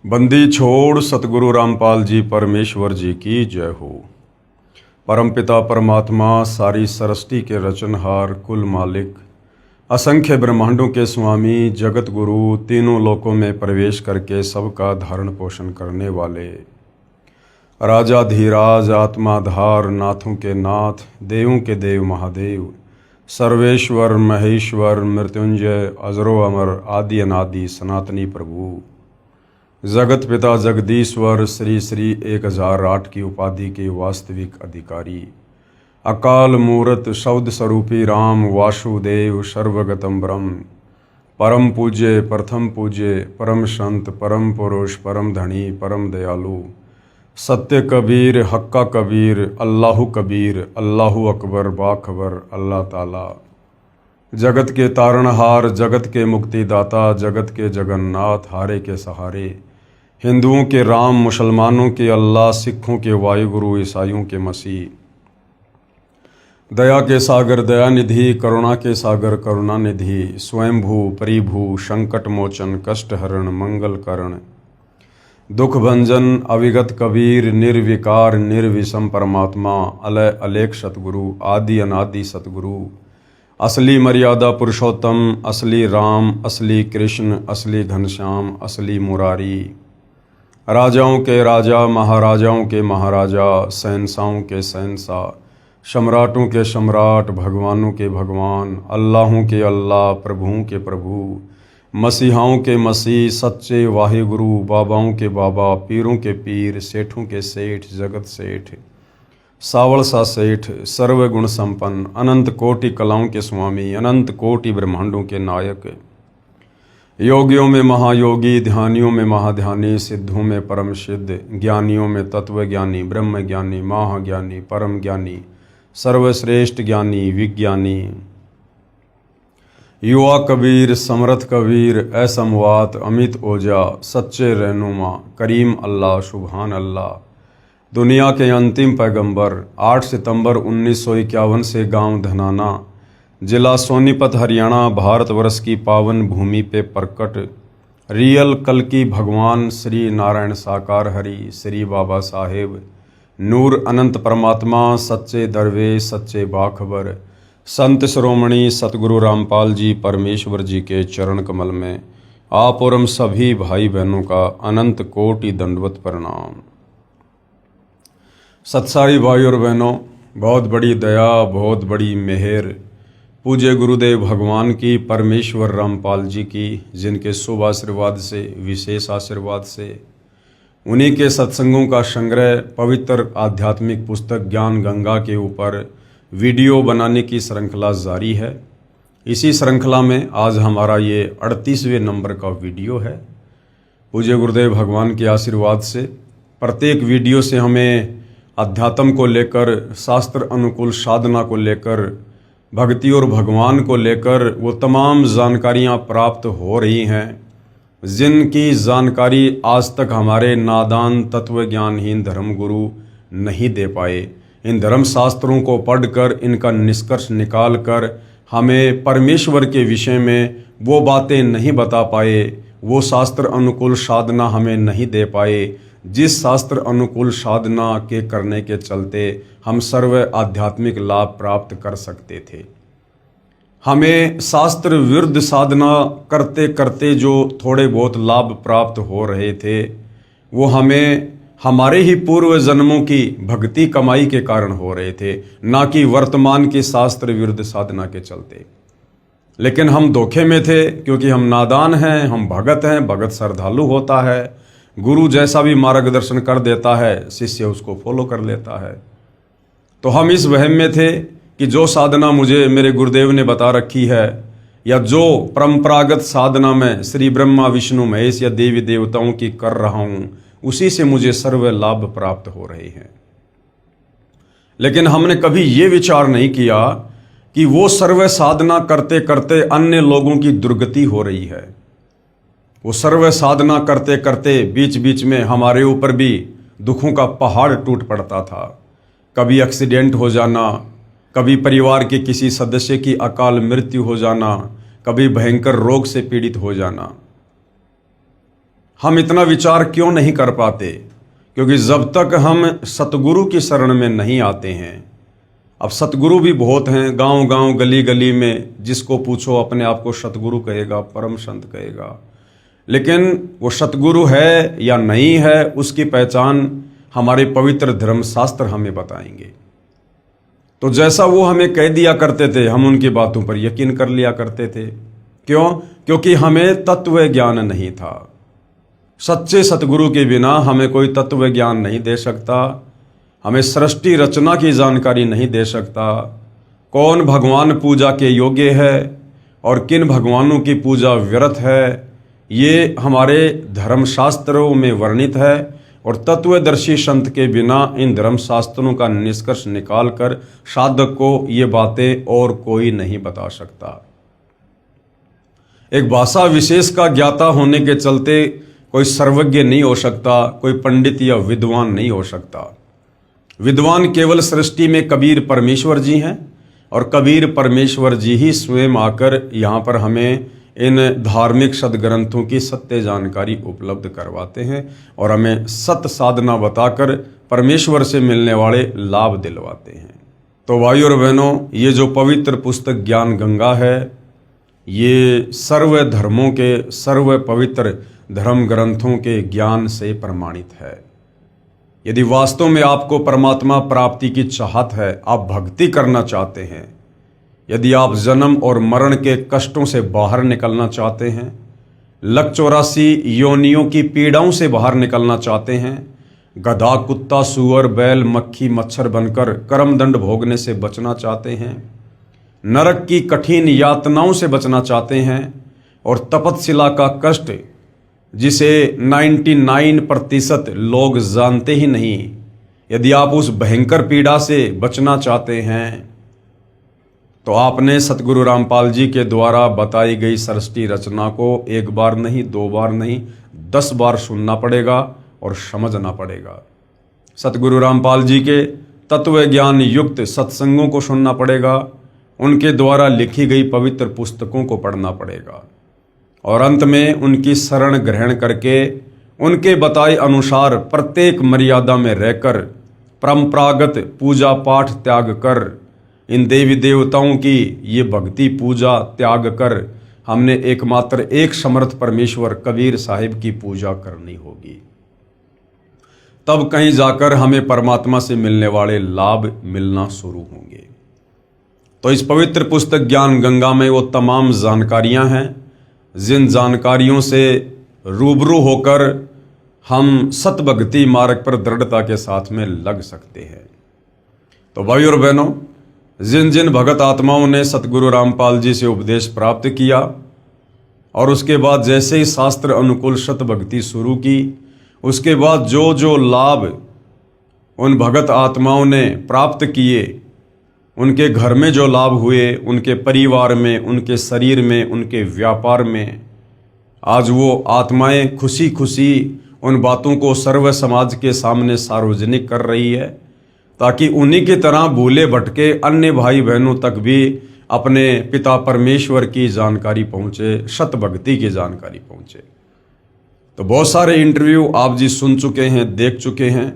बंदी छोड़ सतगुरु रामपाल जी परमेश्वर जी की जय हो। परमपिता परमात्मा सारी सृष्टि के रचनहार कुल मालिक असंख्य ब्रह्मांडों के स्वामी जगत गुरु तीनों लोकों में प्रवेश करके सबका धारण पोषण करने वाले राजा धीराज आत्माधार नाथों के नाथ देवों के देव महादेव सर्वेश्वर महेश्वर मृत्युंजय अजरो अमर आदि अनादि सनातनी प्रभु जगत पिता जगदीश्वर श्री श्री 1008 की उपाधि के वास्तविक अधिकारी अकाल मूर्त शब्द स्वरूपी राम वासुदेव सर्वगतम ब्रह्म परम पूज्य प्रथम पूज्य परम संत परम पुरुष परम धनी परम दयालु सत्य कबीर हक्का कबीर अल्लाहु कबीर अल्लाहु अकबर बाखबर अल्लाह ताला जगत के तारणहार जगत के मुक्तिदाता जगत के जगन्नाथ हारे के सहारे हिंदुओं के राम मुसलमानों के अल्लाह सिखों के वायुगुरु ईसाइयों के मसीह दया के सागर दयानिधि करुणा के सागर करुणानिधि स्वयंभू परिभू संकट मोचन कष्ट हरण मंगल करण दुख भंजन अविगत कबीर निर्विकार निर्विषम परमात्मा अलय अलेख सतगुरु आदि अनादि सतगुरु असली मर्यादा पुरुषोत्तम असली राम असली कृष्ण असली घनश्याम असली मुरारी राजाओं के राजा महाराजाओं के महाराजा शहंशाहों के शहंशाह सम्राटों के सम्राट भगवानों के भगवान अल्लाहों के अल्लाह प्रभुओं के प्रभु मसीहाओं के मसीह सच्चे वाहिगुरु बाबाओं के बाबा पीरों के पीर सेठों के सेठ जगत सेठ सावल सा सेठ सर्वगुण संपन्न अनंत कोटि कलाओं के स्वामी अनंत कोटि ब्रह्मांडों के नायक योगियों में महायोगी ध्यानियों में महाध्यानी सिद्धों में परम सिद्ध ज्ञानियों में तत्व ज्ञानी ब्रह्म ज्ञानी महाज्ञानी परम ज्ञानी सर्वश्रेष्ठ ज्ञानी विज्ञानी युवा कबीर समर्थ कबीर असमवात अमित ओजा सच्चे रहनुमा करीम अल्लाह सुभान अल्लाह दुनिया के अंतिम पैगंबर 8 सितंबर 1951 से गांव धनाना जिला सोनीपत हरियाणा भारतवर्ष की पावन भूमि पे प्रकट रियल कल की भगवान श्री नारायण साकार हरि श्री बाबा साहेब नूर अनंत परमात्मा सच्चे दरवेश सच्चे बाखबर संत श्रोमणी सतगुरु रामपाल जी परमेश्वर जी के चरण कमल में आप और हम सभी भाई बहनों का अनंत कोटि दंडवत प्रणाम। सत्सारी भाई और बहनों, बहुत बड़ी दया बहुत बड़ी मेहर पूज्य गुरुदेव भगवान की परमेश्वर रामपाल जी की जिनके शुभ आशीर्वाद से विशेष आशीर्वाद से उन्हीं के सत्संगों का संग्रह पवित्र आध्यात्मिक पुस्तक ज्ञान गंगा के ऊपर वीडियो बनाने की श्रृंखला जारी है। इसी श्रृंखला में आज हमारा ये 38वें नंबर का वीडियो है। पूज्य गुरुदेव भगवान के आशीर्वाद से प्रत्येक वीडियो से हमें अध्यात्म को लेकर शास्त्र अनुकूल साधना को लेकर भक्ति और भगवान को लेकर वो तमाम जानकारियाँ प्राप्त हो रही हैं जिनकी जानकारी आज तक हमारे नादान तत्व ज्ञानहीन धर्मगुरु नहीं दे पाए। इन धर्म शास्त्रों को पढ़कर इनका निष्कर्ष निकाल कर हमें परमेश्वर के विषय में वो बातें नहीं बता पाए, वो शास्त्र अनुकूल साधना हमें नहीं दे पाए जिस शास्त्र अनुकूल साधना के करने के चलते हम सर्व आध्यात्मिक लाभ प्राप्त कर सकते थे। हमें शास्त्र विरुद्ध साधना करते करते जो थोड़े बहुत लाभ प्राप्त हो रहे थे वो हमें हमारे ही पूर्व जन्मों की भक्ति कमाई के कारण हो रहे थे, ना कि वर्तमान की शास्त्र विरुद्ध साधना के चलते। लेकिन हम धोखे में थे क्योंकि हम नादान हैं, हम भगत हैं, भगत श्रद्धालु होता है, गुरु जैसा भी मार्गदर्शन कर देता है शिष्य उसको फॉलो कर लेता है। तो हम इस वहम में थे कि जो साधना मुझे मेरे गुरुदेव ने बता रखी है या जो परंपरागत साधना में श्री ब्रह्मा विष्णु महेश या देवी देवताओं की कर रहा हूँ उसी से मुझे सर्व लाभ प्राप्त हो रहे हैं। लेकिन हमने कभी ये विचार नहीं किया कि वो सर्व साधना करते करते अन्य लोगों की दुर्गति हो रही है। वो सर्व साधना करते करते बीच बीच में हमारे ऊपर भी दुखों का पहाड़ टूट पड़ता था। कभी एक्सीडेंट हो जाना, कभी परिवार के किसी सदस्य की अकाल मृत्यु हो जाना, कभी भयंकर रोग से पीड़ित हो जाना। हम इतना विचार क्यों नहीं कर पाते? क्योंकि जब तक हम सतगुरु की शरण में नहीं आते हैं, अब सतगुरु भी बहुत हैं, गांव गांव गली गली में जिसको पूछो अपने आप को सतगुरु कहेगा, परम संत कहेगा, लेकिन वो सतगुरु है या नहीं है उसकी पहचान हमारे पवित्र धर्मशास्त्र हमें बताएंगे। तो जैसा वो हमें कह दिया करते थे, हम उनकी बातों पर यकीन कर लिया करते थे। क्यों? क्योंकि हमें तत्व ज्ञान नहीं था। सच्चे सतगुरु के बिना हमें कोई तत्व ज्ञान नहीं दे सकता, हमें सृष्टि रचना की जानकारी नहीं दे सकता, कौन भगवान पूजा के योग्य है और किन भगवानों की पूजा व्यर्थ है, ये हमारे धर्मशास्त्रों में वर्णित है। और तत्वदर्शी संत के बिना इन धर्मशास्त्रों का निष्कर्ष निकालकर साधक को ये बातें और कोई नहीं बता सकता। एक भाषा विशेष का ज्ञाता होने के चलते कोई सर्वज्ञ नहीं हो सकता, कोई पंडित या विद्वान नहीं हो सकता। विद्वान केवल सृष्टि में कबीर परमेश्वर जी हैं और कबीर परमेश्वर जी ही स्वयं आकर यहाँ पर हमें इन धार्मिक सदग्रंथों की सत्य जानकारी उपलब्ध करवाते हैं और हमें सत्य साधना बताकर परमेश्वर से मिलने वाले लाभ दिलवाते हैं। तो भाई और बहनों, ये जो पवित्र पुस्तक ज्ञान गंगा है, ये सर्व धर्मों के सर्व पवित्र धर्म ग्रंथों के ज्ञान से प्रमाणित है। यदि वास्तव में आपको परमात्मा प्राप्ति की चाहत है, आप भक्ति करना चाहते हैं, यदि आप जन्म और मरण के कष्टों से बाहर निकलना चाहते हैं, लक 84 योनियों की पीड़ाओं से बाहर निकलना चाहते हैं, गधा कुत्ता सूअर बैल मक्खी मच्छर बनकर कर्मदंड भोगने से बचना चाहते हैं, नरक की कठिन यातनाओं से बचना चाहते हैं और तपतशिला का कष्ट जिसे 99% लोग जानते ही नहीं, यदि आप उस भयंकर पीड़ा से बचना चाहते हैं तो आपने सतगुरु रामपाल जी के द्वारा बताई गई सृष्टि रचना को एक बार नहीं, 2 बार नहीं, 10 बार सुनना पड़ेगा और समझना पड़ेगा। सतगुरु रामपाल जी के तत्व ज्ञान युक्त सत्संगों को सुनना पड़ेगा, उनके द्वारा लिखी गई पवित्र पुस्तकों को पढ़ना पड़ेगा और अंत में उनकी शरण ग्रहण करके उनके बताए अनुसार प्रत्येक मर्यादा में रहकर परंपरागत पूजा पाठ त्याग कर, इन देवी देवताओं की ये भक्ति पूजा त्याग कर हमने एकमात्र एक समर्थ परमेश्वर कबीर साहिब की पूजा करनी होगी। तब कहीं जाकर हमें परमात्मा से मिलने वाले लाभ मिलना शुरू होंगे। तो इस पवित्र पुस्तक ज्ञान गंगा में वो तमाम जानकारियां हैं जिन जानकारियों से रूबरू होकर हम सतभक्ति मार्ग पर दृढ़ता के साथ में लग सकते हैं। तो भाई और बहनों, जिन जिन भगत आत्माओं ने सतगुरु रामपाल जी से उपदेश प्राप्त किया और उसके बाद जैसे ही शास्त्र अनुकूल सतभक्ति शुरू की, उसके बाद जो जो लाभ उन भगत आत्माओं ने प्राप्त किए, उनके घर में जो लाभ हुए, उनके परिवार में, उनके शरीर में, उनके व्यापार में, आज वो आत्माएं खुशी खुशी उन बातों को सर्व समाज के सामने सार्वजनिक कर रही है ताकि उन्हीं की तरह भूले भटके अन्य भाई बहनों तक भी अपने पिता परमेश्वर की जानकारी पहुँचे, सतभक्ति की जानकारी पहुँचे। तो बहुत सारे इंटरव्यू आप जी सुन चुके हैं, देख चुके हैं।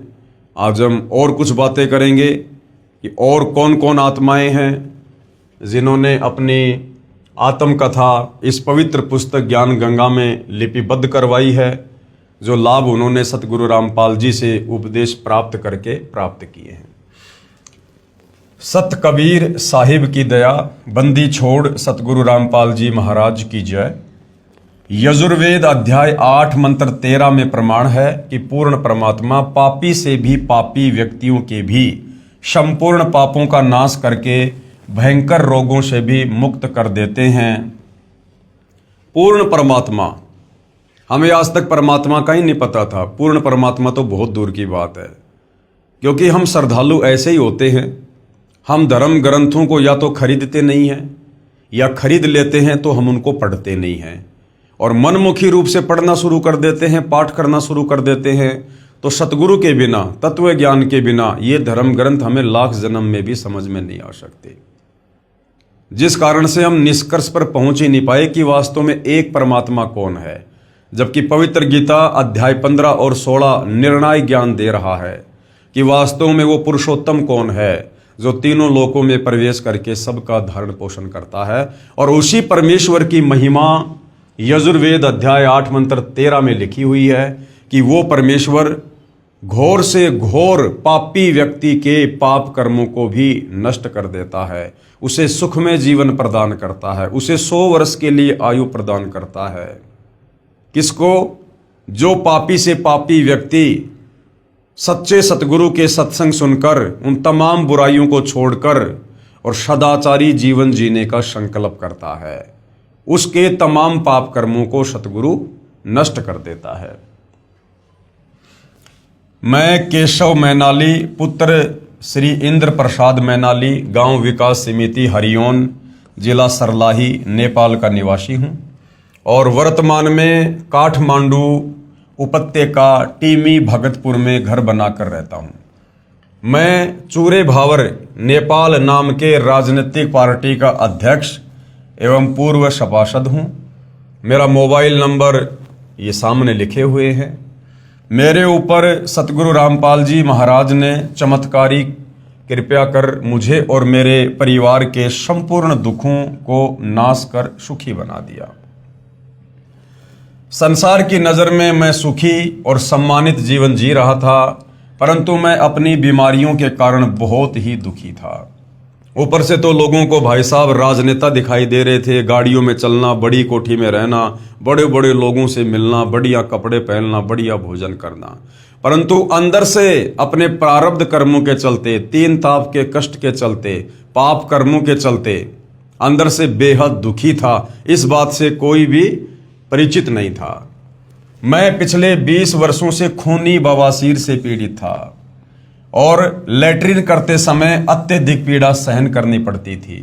आज हम और कुछ बातें करेंगे कि और कौन कौन आत्माएं हैं जिन्होंने अपनी आत्मकथा इस पवित्र पुस्तक ज्ञान गंगा में लिपिबद्ध करवाई है, जो लाभ उन्होंने सतगुरु रामपाल जी से उपदेश प्राप्त करके प्राप्त किए हैं। सत कबीर साहिब की दया, बंदी छोड़ सतगुरु रामपाल जी महाराज की जय। यजुर्वेद अध्याय 8 मंत्र 13 में प्रमाण है कि पूर्ण परमात्मा पापी से भी पापी व्यक्तियों के भी संपूर्ण पापों का नाश करके भयंकर रोगों से भी मुक्त कर देते हैं। पूर्ण परमात्मा, हमें आज तक परमात्मा का ही नहीं पता था। पूर्ण परमात्मा तो बहुत दूर की बात है, क्योंकि हम श्रद्धालु ऐसे ही होते हैं। हम धर्म ग्रंथों को या तो खरीदते नहीं हैं या खरीद लेते हैं तो हम उनको पढ़ते नहीं हैं और मनमुखी रूप से पढ़ना शुरू कर देते हैं, पाठ करना शुरू कर देते हैं। तो सतगुरु के बिना, तत्व ज्ञान के बिना ये धर्म ग्रंथ हमें लाख जन्म में भी समझ में नहीं आ सकते, जिस कारण से हम निष्कर्ष पर पहुंच ही नहीं पाए कि वास्तव में एक परमात्मा कौन है। जबकि पवित्र गीता अध्याय 15 और 16 निर्णायक ज्ञान दे रहा है कि वास्तव में वो पुरुषोत्तम कौन है जो तीनों लोकों में प्रवेश करके सबका धारण पोषण करता है। और उसी परमेश्वर की महिमा यजुर्वेद अध्याय 8 मंत्र 13 में लिखी हुई है कि वो परमेश्वर घोर से घोर पापी व्यक्ति के पाप कर्मों को भी नष्ट कर देता है, उसे सुखमय जीवन प्रदान करता है, उसे 100 वर्ष के लिए आयु प्रदान करता है। किसको? जो पापी से पापी व्यक्ति सच्चे सतगुरु के सत्संग सुनकर उन तमाम बुराइयों को छोड़कर और सदाचारी जीवन जीने का संकल्प करता है, उसके तमाम पाप कर्मों को सतगुरु नष्ट कर देता है। मैं केशव मैनाली पुत्र श्री इंद्र प्रसाद मैनाली, गांव विकास समिति हरिओन, जिला सरलाही, नेपाल का निवासी हूं और वर्तमान में काठमांडू उपत्यका टीमी भगतपुर में घर बनाकर रहता हूं। मैं चूरे भावर नेपाल नाम के राजनीतिक पार्टी का अध्यक्ष एवं पूर्व सभासद हूं। मेरा मोबाइल नंबर ये सामने लिखे हुए हैं। मेरे ऊपर सतगुरु रामपाल जी महाराज ने चमत्कारी कृपा कर मुझे और मेरे परिवार के संपूर्ण दुखों को नाश कर सुखी बना दिया। संसार की नज़र में मैं सुखी और सम्मानित जीवन जी रहा था, परंतु मैं अपनी बीमारियों के कारण बहुत ही दुखी था। ऊपर से तो लोगों को भाई साहब राजनेता दिखाई दे रहे थे, गाड़ियों में चलना, बड़ी कोठी में रहना, बड़े बड़े लोगों से मिलना, बढ़िया कपड़े पहनना, बढ़िया भोजन करना, परंतु अंदर से अपने प्रारब्ध कर्मों के चलते, 3 ताप के कष्ट के चलते, पाप कर्मों के चलते अंदर से बेहद दुखी था। इस बात से कोई भी परिचित नहीं था। मैं पिछले 20 वर्षों से खूनी बवासीर से पीड़ित था और लैट्रिन करते समय अत्यधिक पीड़ा सहन करनी पड़ती थी।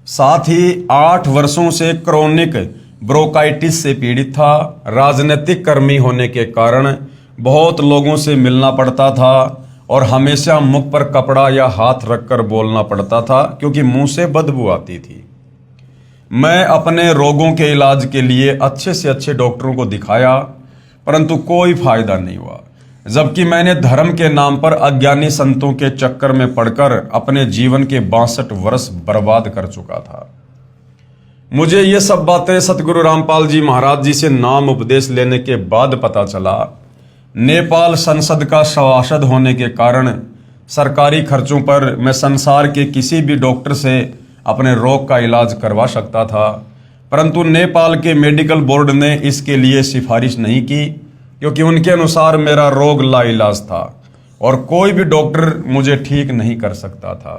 साथ ही 8 वर्षों से क्रोनिक ब्रोंकाइटिस से पीड़ित था। राजनीतिक कर्मी होने के कारण बहुत लोगों से मिलना पड़ता था और हमेशा मुख पर कपड़ा या हाथ रखकर बोलना पड़ता था क्योंकि मुंह से बदबू आती थी। मैं अपने रोगों के इलाज के लिए अच्छे से अच्छे डॉक्टरों को दिखाया, परंतु कोई फायदा नहीं हुआ। जबकि मैंने धर्म के नाम पर अज्ञानी संतों के चक्कर में पड़कर अपने जीवन के 62 वर्ष बर्बाद कर चुका था। मुझे ये सब बातें सतगुरु रामपाल जी महाराज जी से नाम उपदेश लेने के बाद पता चला। नेपाल संसद का सभासद होने के कारण सरकारी खर्चों पर मैं संसार के किसी भी डॉक्टर से अपने रोग का इलाज करवा सकता था, परंतु नेपाल के मेडिकल बोर्ड ने इसके लिए सिफारिश नहीं की क्योंकि उनके अनुसार मेरा रोग लाइलाज था और कोई भी डॉक्टर मुझे ठीक नहीं कर सकता था।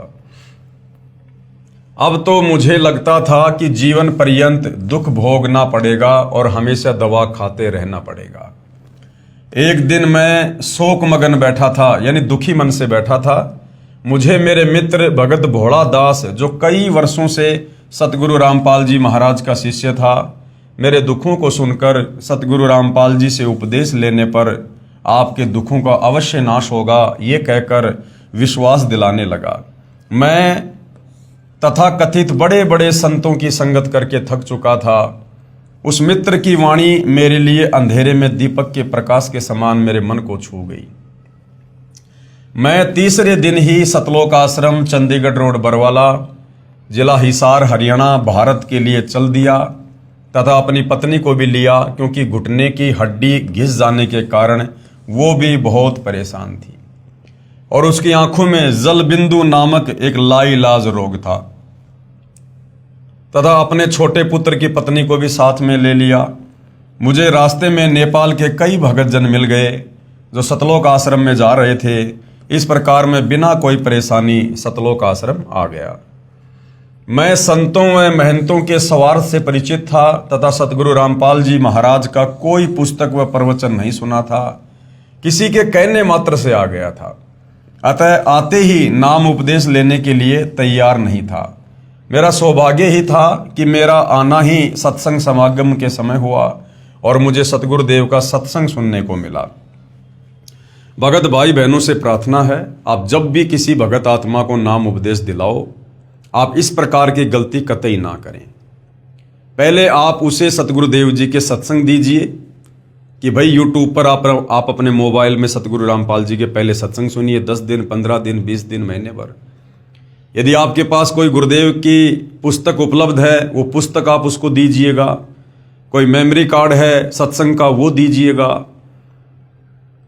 अब तो मुझे लगता था कि जीवन पर्यंत दुख भोगना पड़ेगा और हमेशा दवा खाते रहना पड़ेगा। एक दिन मैं शोक मगन बैठा था, यानी दुखी मन से बैठा था। मुझे मेरे मित्र भगत भोला दास, जो कई वर्षों से सतगुरु रामपाल जी महाराज का शिष्य था, मेरे दुखों को सुनकर सतगुरु रामपाल जी से उपदेश लेने पर आपके दुखों का अवश्य नाश होगा, ये कहकर विश्वास दिलाने लगा। मैं तथा कथित बड़े बड़े संतों की संगत करके थक चुका था। उस मित्र की वाणी मेरे लिए अंधेरे में दीपक के प्रकाश के समान मेरे मन को छू गई। मैं तीसरे दिन ही सतलोक आश्रम, चंडीगढ़ रोड, बरवाला, जिला हिसार, हरियाणा, भारत के लिए चल दिया तथा अपनी पत्नी को भी लिया क्योंकि घुटने की हड्डी घिस जाने के कारण वो भी बहुत परेशान थी और उसकी आंखों में जल बिंदु नामक एक लाइलाज रोग था। तथा अपने छोटे पुत्र की पत्नी को भी साथ में ले लिया। मुझे रास्ते में नेपाल के कई भगत जन मिल गए जो सतलोक आश्रम में जा रहे थे। इस प्रकार मैं बिना कोई परेशानी सतलोक आश्रम आ गया। मैं संतों व महंतों के स्वार्थ से परिचित था तथा सतगुरु रामपाल जी महाराज का कोई पुस्तक व प्रवचन नहीं सुना था, किसी के कहने मात्र से आ गया था। अतः आते ही नाम उपदेश लेने के लिए तैयार नहीं था। मेरा सौभाग्य ही था कि मेरा आना ही सत्संग समागम के समय हुआ और मुझे सतगुरुदेव का सत्संग सुनने को मिला। भगत भाई बहनों से प्रार्थना है, आप जब भी किसी भगत आत्मा को नाम उपदेश दिलाओ, आप इस प्रकार की गलती कतई ना करें। पहले आप उसे सतगुरुदेव जी के सत्संग दीजिए, कि भाई यूट्यूब पर आप अपने मोबाइल में सतगुरु रामपाल जी के पहले सत्संग सुनिए, 10 दिन, 15 दिन, 20 दिन, महीने भर। यदि आपके पास कोई गुरुदेव की पुस्तक उपलब्ध है, वो पुस्तक आप उसको दीजिएगा। कोई मेमोरी कार्ड है सत्संग का, वो दीजिएगा।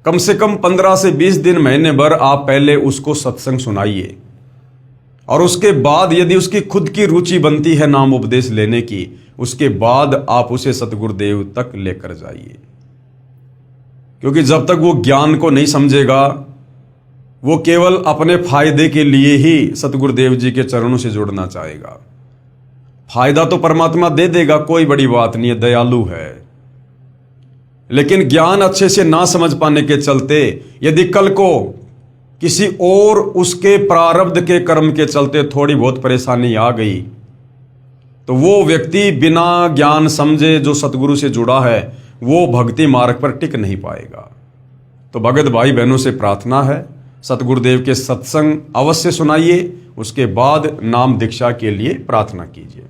कम से कम 15 से 20 दिन, महीने भर आप पहले उसको सत्संग सुनाइए, और उसके बाद यदि उसकी खुद की रुचि बनती है नाम उपदेश लेने की, उसके बाद आप उसे सतगुरुदेव तक लेकर जाइए। क्योंकि जब तक वो ज्ञान को नहीं समझेगा, वो केवल अपने फायदे के लिए ही सतगुरुदेव जी के चरणों से जुड़ना चाहेगा। फायदा तो परमात्मा दे देगा, कोई बड़ी बात नहीं है, दयालु है। लेकिन ज्ञान अच्छे से ना समझ पाने के चलते यदि कल को किसी और उसके प्रारब्ध के कर्म के चलते थोड़ी बहुत परेशानी आ गई, तो वो व्यक्ति बिना ज्ञान समझे जो सतगुरु से जुड़ा है, वो भक्ति मार्ग पर टिक नहीं पाएगा। तो भगत भाई बहनों से प्रार्थना है, सतगुरुदेव के सत्संग अवश्य सुनाइए, उसके बाद नाम दीक्षा के लिए प्रार्थना कीजिए।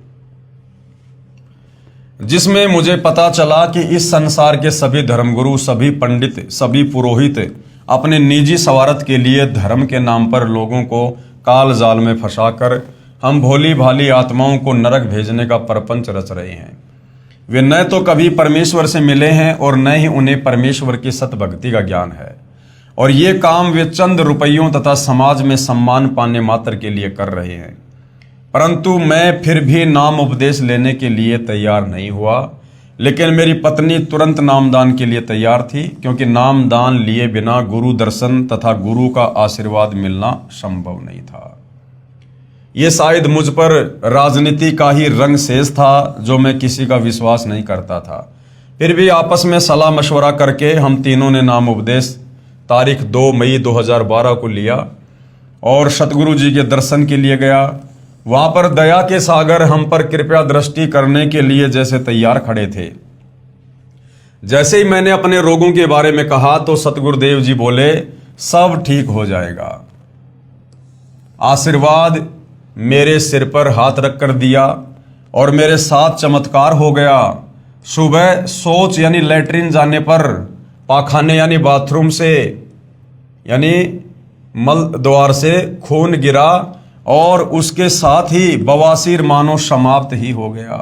जिसमें मुझे पता चला कि इस संसार के सभी धर्मगुरु, सभी पंडित, सभी पुरोहित अपने निजी स्वार्थ के लिए धर्म के नाम पर लोगों को काल जाल में फंसाकर हम भोली भाली आत्माओं को नरक भेजने का परपंच रच रहे हैं। वे न तो कभी परमेश्वर से मिले हैं और न ही उन्हें परमेश्वर की सतभक्ति का ज्ञान है, और ये काम वे चंद रुपयों तथा समाज में सम्मान पाने मात्र के लिए कर रहे हैं। परंतु मैं फिर भी नाम उपदेश लेने के लिए तैयार नहीं हुआ, लेकिन मेरी पत्नी तुरंत नामदान के लिए तैयार थी, क्योंकि नामदान लिए बिना गुरु दर्शन तथा गुरु का आशीर्वाद मिलना संभव नहीं था। ये शायद मुझ पर राजनीति का ही रंग शेष था, जो मैं किसी का विश्वास नहीं करता था। फिर भी आपस में सलाह मशवरा करके हम तीनों ने नाम उपदेश तारीख 2 मई 2012 को लिया और सतगुरु जी के दर्शन के लिए गया। वहां पर दया के सागर हम पर कृपया दृष्टि करने के लिए जैसे तैयार खड़े थे। जैसे ही मैंने अपने रोगों के बारे में कहा तो सतगुरुदेव जी बोले, सब ठीक हो जाएगा। आशीर्वाद मेरे सिर पर हाथ रख कर दिया और मेरे साथ चमत्कार हो गया। सुबह शौच यानी लैट्रिन जाने पर, पाखाने यानी बाथरूम से यानी मल द्वार से खून गिरा और उसके साथ ही बवासीर मानो समाप्त ही हो गया।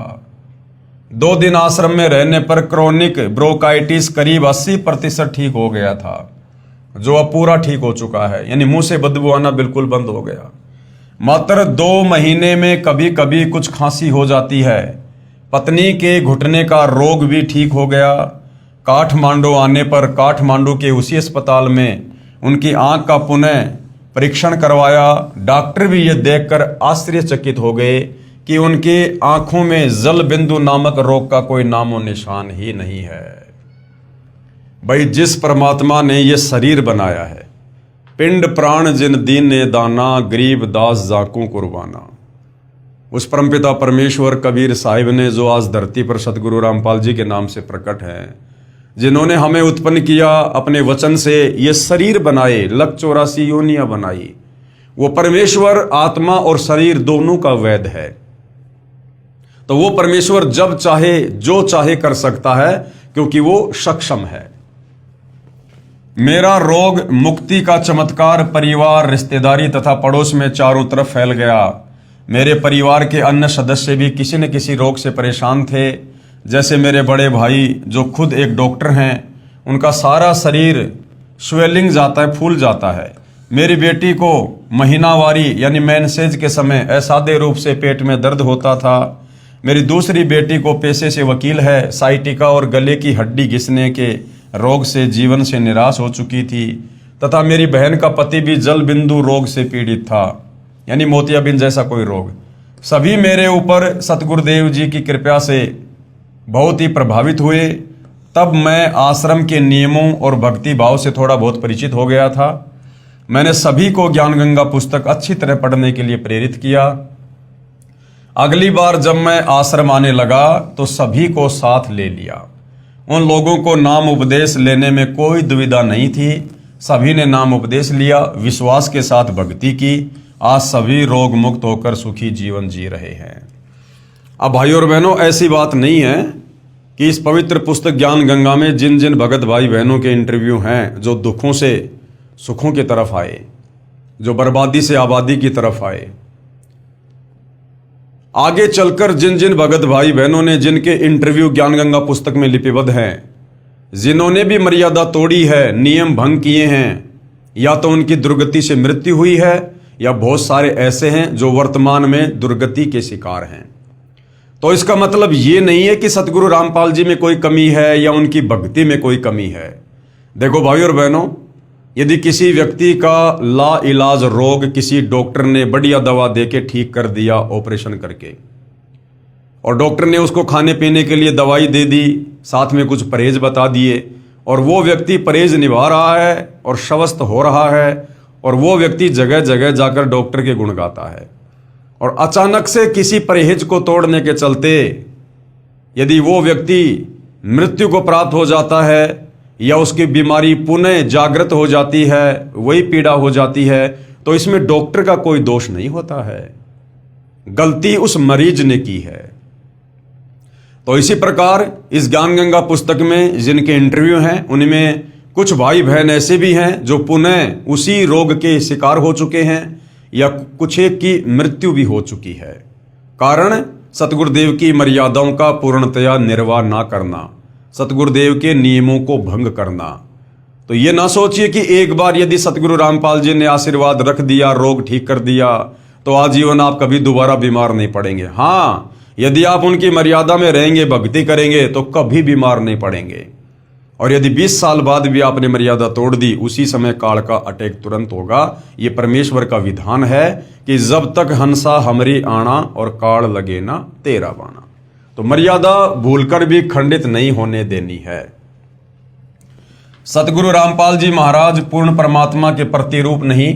2 दिन आश्रम में रहने पर क्रोनिक ब्रोंकाइटिस करीब 80% ठीक हो गया था, जो अब पूरा ठीक हो चुका है, यानी मुंह से बदबू आना बिल्कुल बंद हो गया। मात्र 2 महीने में कभी कभी कुछ खांसी हो जाती है। पत्नी के घुटने का रोग भी ठीक हो गया। काठमांडू आने पर काठमांडू के उसी अस्पताल में उनकी आंख का पुनः परीक्षण करवाया। डॉक्टर भी ये देखकर आश्चर्यचकित हो गए कि उनकी आंखों में जल बिंदु नामक रोग का कोई नामो निशान ही नहीं है। भाई, जिस परमात्मा ने ये शरीर बनाया है, पिंड प्राण जिन दीन ने दाना, गरीब दास जाकू कुर्बाना, उस परमपिता परमेश्वर कबीर साहिब ने, जो आज धरती पर सतगुरु रामपाल जी के नाम से प्रकट हैं, जिन्होंने हमें उत्पन्न किया, अपने वचन से ये शरीर बनाए, 184 योनियां बनाई, वो परमेश्वर आत्मा और शरीर दोनों का वैद है। तो वो परमेश्वर जब चाहे जो चाहे कर सकता है, क्योंकि वो सक्षम है। मेरा रोग मुक्ति का चमत्कार परिवार, रिश्तेदारी तथा पड़ोस में चारों तरफ फैल गया। मेरे परिवार के अन्य सदस्य भी किसी न किसी रोग से परेशान थे। जैसे मेरे बड़े भाई जो खुद एक डॉक्टर हैं, उनका सारा शरीर स्वेलिंग जाता है, फूल जाता है। मेरी बेटी को महीनावारी यानी मेंसेज के समय असाध्य रूप से पेट में दर्द होता था। मेरी दूसरी बेटी को पेशे से वकील है, साइटिका और गले की हड्डी घिसने के रोग से जीवन से निराश हो चुकी थी। तथा मेरी बहन का पति भी जल बिंदु रोग से पीड़ित था, यानी मोतियाबिंद जैसा कोई रोग। सभी मेरे ऊपर सतगुरुदेव जी की कृपा से बहुत ही प्रभावित हुए। तब मैं आश्रम के नियमों और भक्ति भाव से थोड़ा बहुत परिचित हो गया था। मैंने सभी को ज्ञान गंगा पुस्तक अच्छी तरह पढ़ने के लिए प्रेरित किया। अगली बार जब मैं आश्रम आने लगा तो सभी को साथ ले लिया। उन लोगों को नाम उपदेश लेने में कोई दुविधा नहीं थी। सभी ने नाम उपदेश लिया, विश्वास के साथ भक्ति की। आज सभी रोग मुक्त होकर सुखी जीवन जी रहे हैं। अब भाइयों और बहनों, ऐसी बात नहीं है कि इस पवित्र पुस्तक ज्ञान गंगा में जिन जिन भगत भाई बहनों के इंटरव्यू हैं, जो दुखों से सुखों की तरफ आए, जो बर्बादी से आबादी की तरफ आए, आगे चलकर जिन जिन भगत भाई बहनों ने जिनके इंटरव्यू ज्ञान गंगा पुस्तक में लिपिबद्ध हैं, जिन्होंने भी मर्यादा तोड़ी है, नियम भंग किए हैं, या तो उनकी दुर्गति से मृत्यु हुई है, या बहुत सारे ऐसे हैं जो वर्तमान में दुर्गति के शिकार हैं। तो इसका मतलब ये नहीं है कि सतगुरु रामपाल जी में कोई कमी है या उनकी भक्ति में कोई कमी है। देखो भाई और बहनों, यदि किसी व्यक्ति का ला इलाज रोग किसी डॉक्टर ने बढ़िया दवा देके ठीक कर दिया ऑपरेशन करके, और डॉक्टर ने उसको खाने पीने के लिए दवाई दे दी, साथ में कुछ परहेज बता दिए, और वो व्यक्ति परहेज निभा रहा है और स्वस्थ हो रहा है, और वो व्यक्ति जगह जगह जाकर डॉक्टर के गुण गाता है, और अचानक से किसी परहेज को तोड़ने के चलते यदि वो व्यक्ति मृत्यु को प्राप्त हो जाता है या उसकी बीमारी पुनः जागृत हो जाती है, वही पीड़ा हो जाती है, तो इसमें डॉक्टर का कोई दोष नहीं होता है, गलती उस मरीज ने की है। तो इसी प्रकार इस ज्ञान गंगा पुस्तक में जिनके इंटरव्यू हैं, उनमें कुछ भाई बहन ऐसे भी हैं जो पुनः उसी रोग के शिकार हो चुके हैं, या कुछ एक की मृत्यु भी हो चुकी है। कारण सतगुरुदेव की मर्यादाओं का पूर्णतया निर्वाह ना करना, सतगुरुदेव के नियमों को भंग करना। तो ये ना सोचिए कि एक बार यदि सतगुरु रामपाल जी ने आशीर्वाद रख दिया, रोग ठीक कर दिया, तो आजीवन आप कभी दोबारा बीमार नहीं पड़ेंगे। हाँ, यदि आप उनकी मर्यादा में रहेंगे, भक्ति करेंगे, तो कभी बीमार नहीं पड़ेंगे। और यदि 20 साल बाद भी आपने मर्यादा तोड़ दी, उसी समय काल का अटैक तुरंत होगा। ये परमेश्वर का विधान है कि जब तक हंसा हमरी आना और काल लगे ना तेरा बाना। तो मर्यादा भूलकर भी खंडित नहीं होने देनी है। सतगुरु रामपाल जी महाराज पूर्ण परमात्मा के प्रतिरूप नहीं,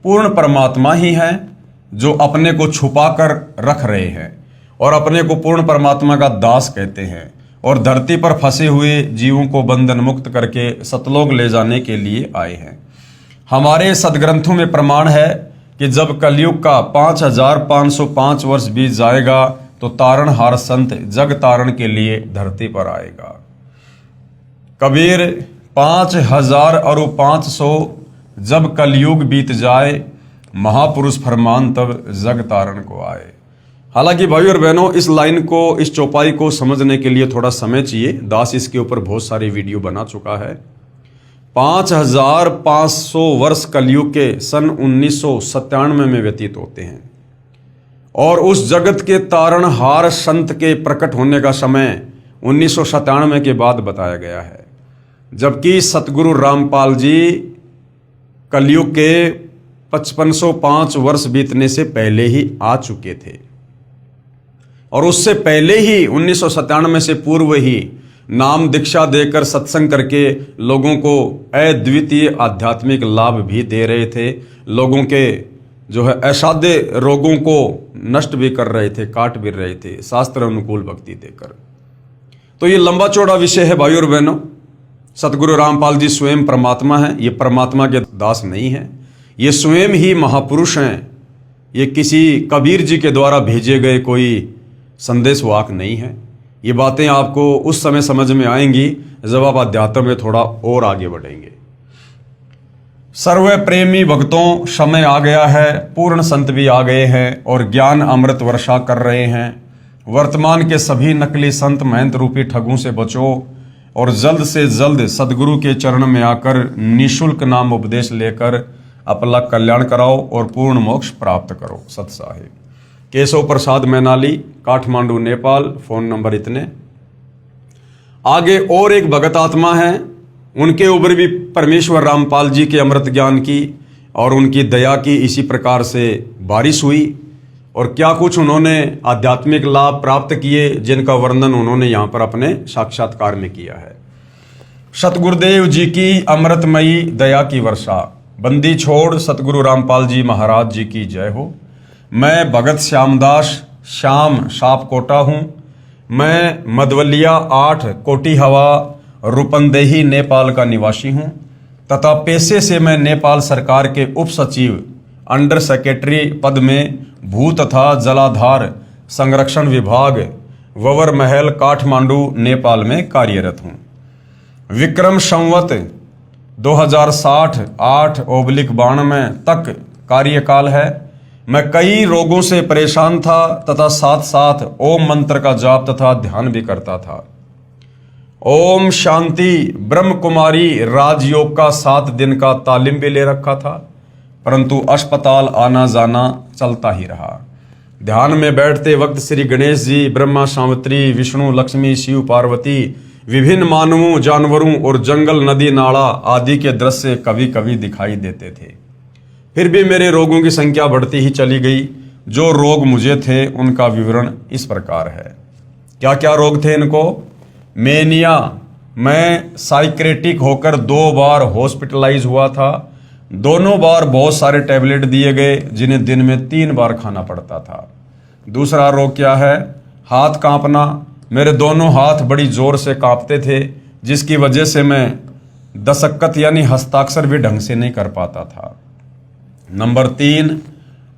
पूर्ण परमात्मा ही है, जो अपने को छुपा कर रख रहे हैं और अपने को पूर्ण परमात्मा का दास कहते हैं, और धरती पर फंसे हुए जीवों को बंधन मुक्त करके सतलोक ले जाने के लिए आए हैं। हमारे सदग्रंथों में प्रमाण है कि जब कलयुग का 5505 वर्ष बीत जाएगा, तो तारणहार संत जग तारण के लिए धरती पर आएगा। कबीर 5000 और 500 जब कलयुग बीत जाए, महापुरुष फरमान तब जग तारण को आए। हालांकि भाई और बहनों, इस लाइन को, इस चौपाई को समझने के लिए थोड़ा समय चाहिए। दास इसके ऊपर बहुत सारी वीडियो बना चुका है। 5500 वर्ष कलयुग के सन 1997 में व्यतीत होते हैं, और उस जगत के तारणहार संत के प्रकट होने का समय 1997 के बाद बताया गया है, जबकि सतगुरु रामपाल जी कलयुग के 5505 वर्ष बीतने से पहले ही आ चुके थे, और उससे पहले ही 1997 से पूर्व ही नाम दीक्षा देकर सत्संग करके लोगों को अद्वितीय आध्यात्मिक लाभ भी दे रहे थे। लोगों के जो है असाध्य रोगों को नष्ट भी कर रहे थे, काट भी रहे थे, शास्त्र अनुकूल भक्ति देकर। तो ये लंबा चौड़ा विषय है भाई और बहनों। सतगुरु रामपाल जी स्वयं परमात्मा हैं, ये परमात्मा के दास नहीं हैं, ये स्वयं ही महापुरुष हैं। ये किसी कबीर जी के द्वारा भेजे गए कोई संदेश वाक नहीं है। ये बातें आपको उस समय समझ में आएंगी जब आप अध्यात्म में थोड़ा और आगे बढ़ेंगे। सर्व प्रेमी भक्तों, समय आ गया है, पूर्ण संत भी आ गए हैं और ज्ञान अमृत वर्षा कर रहे हैं। वर्तमान के सभी नकली संत महंत रूपी ठगों से बचो और जल्द से जल्द सदगुरु के चरण में आकर निःशुल्क नाम उपदेश लेकर अपना कल्याण कराओ और पूर्ण मोक्ष प्राप्त करो। सत साहिब। केशव प्रसाद मैनाली, काठमांडू, नेपाल। फोन नंबर इतने। आगे और एक भगत आत्मा है, उनके ऊपर भी परमेश्वर रामपाल जी के अमृत ज्ञान की और उनकी दया की इसी प्रकार से बारिश हुई, और क्या कुछ उन्होंने आध्यात्मिक लाभ प्राप्त किए, जिनका वर्णन उन्होंने यहाँ पर अपने साक्षात्कार में किया है। सतगुरुदेव जी की अमृतमयी दया की वर्षा। बंदी छोड़ सतगुरु रामपाल जी महाराज जी की जय हो। मैं भगत श्यामदास श्याम सापकोटा हूँ। मैं मधवलिया 8 कोटी हवा रूपंदेही नेपाल का निवासी हूँ तथा पेशे से मैं नेपाल सरकार के उप सचिव अंडर सेक्रेटरी पद में भू तथा जलाधार संरक्षण विभाग ववर महल, काठमांडू, नेपाल में कार्यरत हूँ। विक्रम संवत 2060 8/92 तक कार्यकाल है। मैं कई रोगों से परेशान था तथा साथ साथ ओम मंत्र का जाप तथा ध्यान भी करता था। ओम शांति ब्रह्म कुमारी राजयोग का 7 दिन का तालीम भी ले रखा था, परंतु अस्पताल आना जाना चलता ही रहा। ध्यान में बैठते वक्त श्री गणेश जी, ब्रह्मा, सावित्री, विष्णु, लक्ष्मी, शिव, पार्वती, विभिन्न मानवों, जानवरों और जंगल, नदी, नाला आदि के दृश्य कभी कभी दिखाई देते थे। फिर भी मेरे रोगों की संख्या बढ़ती ही चली गई। जो रोग मुझे थे उनका विवरण इस प्रकार है। क्या क्या रोग थे इनको? मेनिया, मैं साइक्रेटिक होकर 2 बार हॉस्पिटलाइज हुआ था। दोनों बार बहुत सारे टैबलेट दिए गए जिन्हें दिन में 3 बार खाना पड़ता था। दूसरा रोग क्या है? हाथ कांपना। मेरे दोनों हाथ बड़ी जोर से कांपते थे, जिसकी वजह से मैं दस्तखत यानी हस्ताक्षर भी ढंग से नहीं कर पाता था। नंबर 3,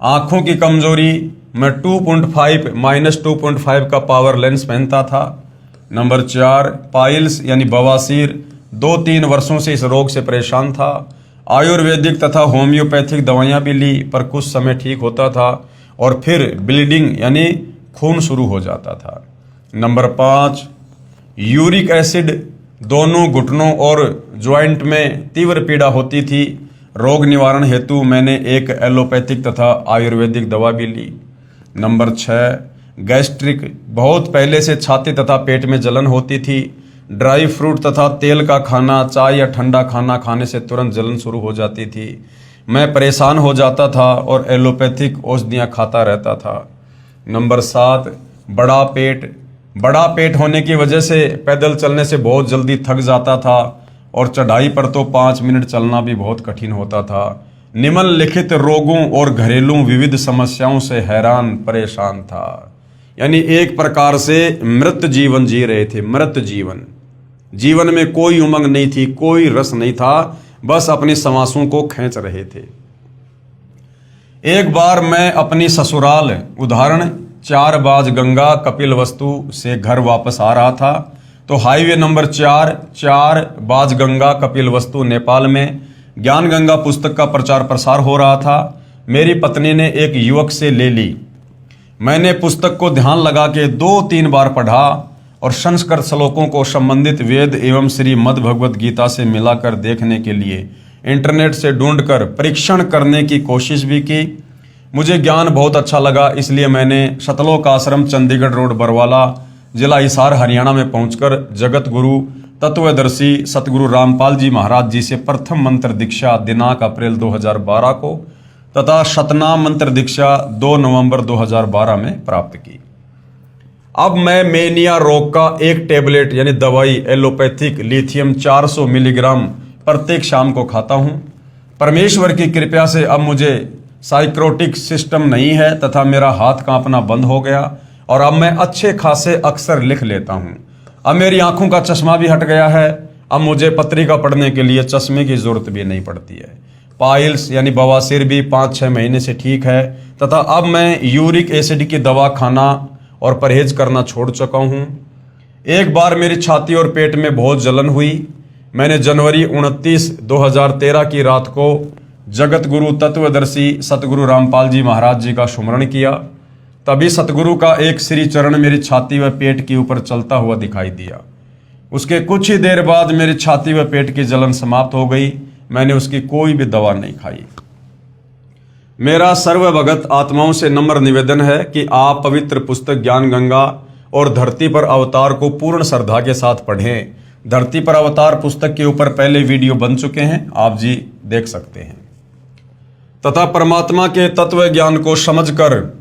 आंखों की कमजोरी। मैं 2.5 का पावर लेंस पहनता था। नंबर 4, पाइल्स यानी बवासीर। 2-3 वर्षों से इस रोग से परेशान था। आयुर्वेदिक तथा होम्योपैथिक दवाइयाँ भी ली, पर कुछ समय ठीक होता था और फिर ब्लीडिंग यानी खून शुरू हो जाता था। Number 5, uric acid. दोनों घुटनों और ज्वाइंट में तीव्र पीड़ा होती थी। रोग निवारण हेतु मैंने एक एलोपैथिक तथा आयुर्वेदिक दवा भी ली। Number 6, gastric. बहुत पहले से छाती तथा पेट में जलन होती थी। ड्राई फ्रूट तथा तेल का खाना, चाय या ठंडा खाना खाने से तुरंत जलन शुरू हो जाती थी। मैं परेशान हो जाता था और एलोपैथिक औषधियाँ खाता रहता था। नंबर 7, बड़ा पेट। बड़ा पेट होने की वजह से पैदल चलने से बहुत जल्दी थक जाता था और चढ़ाई पर तो 5 मिनट चलना भी बहुत कठिन होता था। निम्नलिखित रोगों और घरेलू विविध समस्याओं से हैरान परेशान था। यानी एक प्रकार से मृत जीवन जी रहे थे। मृत जीवन, जीवन में कोई उमंग नहीं थी, कोई रस नहीं था, बस अपनी सांसों को खींच रहे थे। एक बार मैं अपनी ससुराल उदाहरण 4 बाज गंगा कपिलवस्तु से घर वापस आ रहा था, तो हाईवे नंबर 4 बाज गंगा कपिलवस्तु नेपाल में ज्ञान गंगा पुस्तक का प्रचार प्रसार हो रहा था। मेरी पत्नी ने एक युवक से ले ली। मैंने पुस्तक को ध्यान लगा के 2-3 बार पढ़ा और संस्कृत श्लोकों को संबंधित वेद एवं श्रीमद् भगवद गीता से मिलाकर देखने के लिए इंटरनेट से ढूंढकर परीक्षण करने की कोशिश भी की। मुझे ज्ञान बहुत अच्छा लगा, इसलिए मैंने सतलोक आश्रम, चंडीगढ़ रोड, बरवाला, जिला हिसार, हरियाणा में पहुंचकर जगत गुरु तत्वदर्शी सतगुरु रामपाल जी महाराज जी से प्रथम मंत्र दीक्षा दिनांक अप्रैल 2012 को तथा शतनाम मंत्र दीक्षा 2 नवंबर 2012 में प्राप्त की। अब मैं मेनिया रोग का एक टेबलेट यानी दवाई एलोपैथिक लिथियम 400 मिलीग्राम प्रत्येक शाम को खाता हूं। परमेश्वर की कृपा से अब मुझे साइक्रोटिक सिस्टम नहीं है तथा मेरा हाथ कांपना बंद हो गया और अब मैं अच्छे खासे अक्षर लिख लेता हूं। अब मेरी आंखों का चश्मा भी हट गया है। अब मुझे पत्रिका पढ़ने के लिए चश्मे की जरूरत भी नहीं पड़ती है। पाइल्स यानी बवासीर भी 5-6 महीने से ठीक है तथा अब मैं यूरिक एसिड की दवा खाना और परहेज करना छोड़ चुका हूं। एक बार मेरी छाती और पेट में बहुत जलन हुई। मैंने जनवरी 29, 2013 की रात को जगत गुरु तत्वदर्शी सतगुरु रामपाल जी महाराज जी का सुमरण किया। तभी सतगुरु का एक श्री चरण मेरी छाती व पेट के ऊपर चलता हुआ दिखाई दिया। उसके कुछ ही देर बाद मेरी छाती व पेट की जलन समाप्त हो गई। मैंने उसकी कोई भी दवा नहीं खाई। मेरा सर्वभगत आत्माओं से नम्र निवेदन है कि आप पवित्र पुस्तक ज्ञान गंगा और धरती पर अवतार को पूर्ण श्रद्धा के साथ पढ़ें। धरती पर अवतार पुस्तक के ऊपर पहले वीडियो बन चुके हैं, आप जी देख सकते हैं। तथा परमात्मा के तत्व ज्ञान को समझकर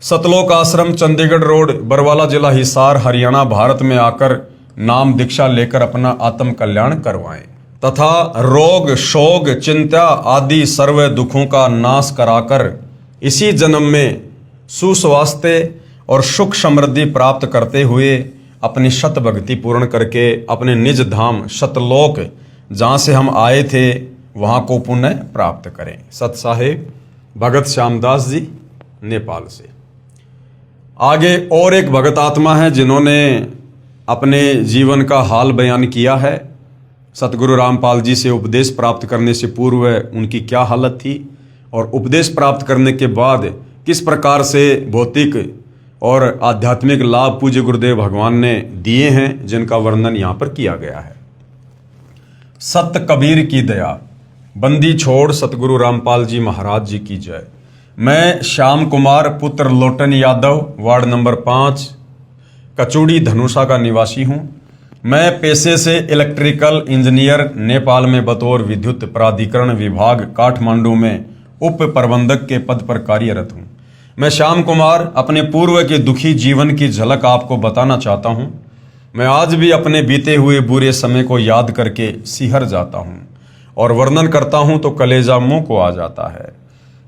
सतलोक आश्रम, चंडीगढ़ रोड, बरवाला, जिला हिसार, हरियाणा, भारत में आकर नाम दीक्षा लेकर अपना आत्म कल्याण करवाएं तथा रोग, शोक, चिंता आदि सर्व दुखों का नाश कराकर इसी जन्म में सुस्वास्थ्य और सुख समृद्धि प्राप्त करते हुए अपनी शत भक्ति पूर्ण करके अपने निज धाम सतलोक जहाँ से हम आए थे वहाँ को पुण्य प्राप्त करें। सत साहेब भगत श्यामदास जी, नेपाल से। आगे और एक भगत आत्मा है जिन्होंने अपने जीवन का हाल बयान किया है। सतगुरु रामपाल जी से उपदेश प्राप्त करने से पूर्व उनकी क्या हालत थी और उपदेश प्राप्त करने के बाद किस प्रकार से भौतिक और आध्यात्मिक लाभ पूज्य गुरुदेव भगवान ने दिए हैं, जिनका वर्णन यहाँ पर किया गया है। सत कबीर की दया, बंदी छोड़ सतगुरु रामपाल जी महाराज जी की जय। मैं श्याम कुमार पुत्र लोटन यादव, वार्ड नंबर 5, कचूड़ी धनुषा का निवासी हूँ। मैं पेशे से इलेक्ट्रिकल इंजीनियर, नेपाल में बतौर विद्युत प्राधिकरण विभाग काठमांडू में उप प्रबंधक के पद पर कार्यरत हूँ। मैं श्याम कुमार अपने पूर्व के दुखी जीवन की झलक आपको बताना चाहता हूँ। मैं आज भी अपने बीते हुए बुरे समय को याद करके सिहर जाता हूँ और वर्णन करता हूँ तो कलेजा मुंह को आ जाता है।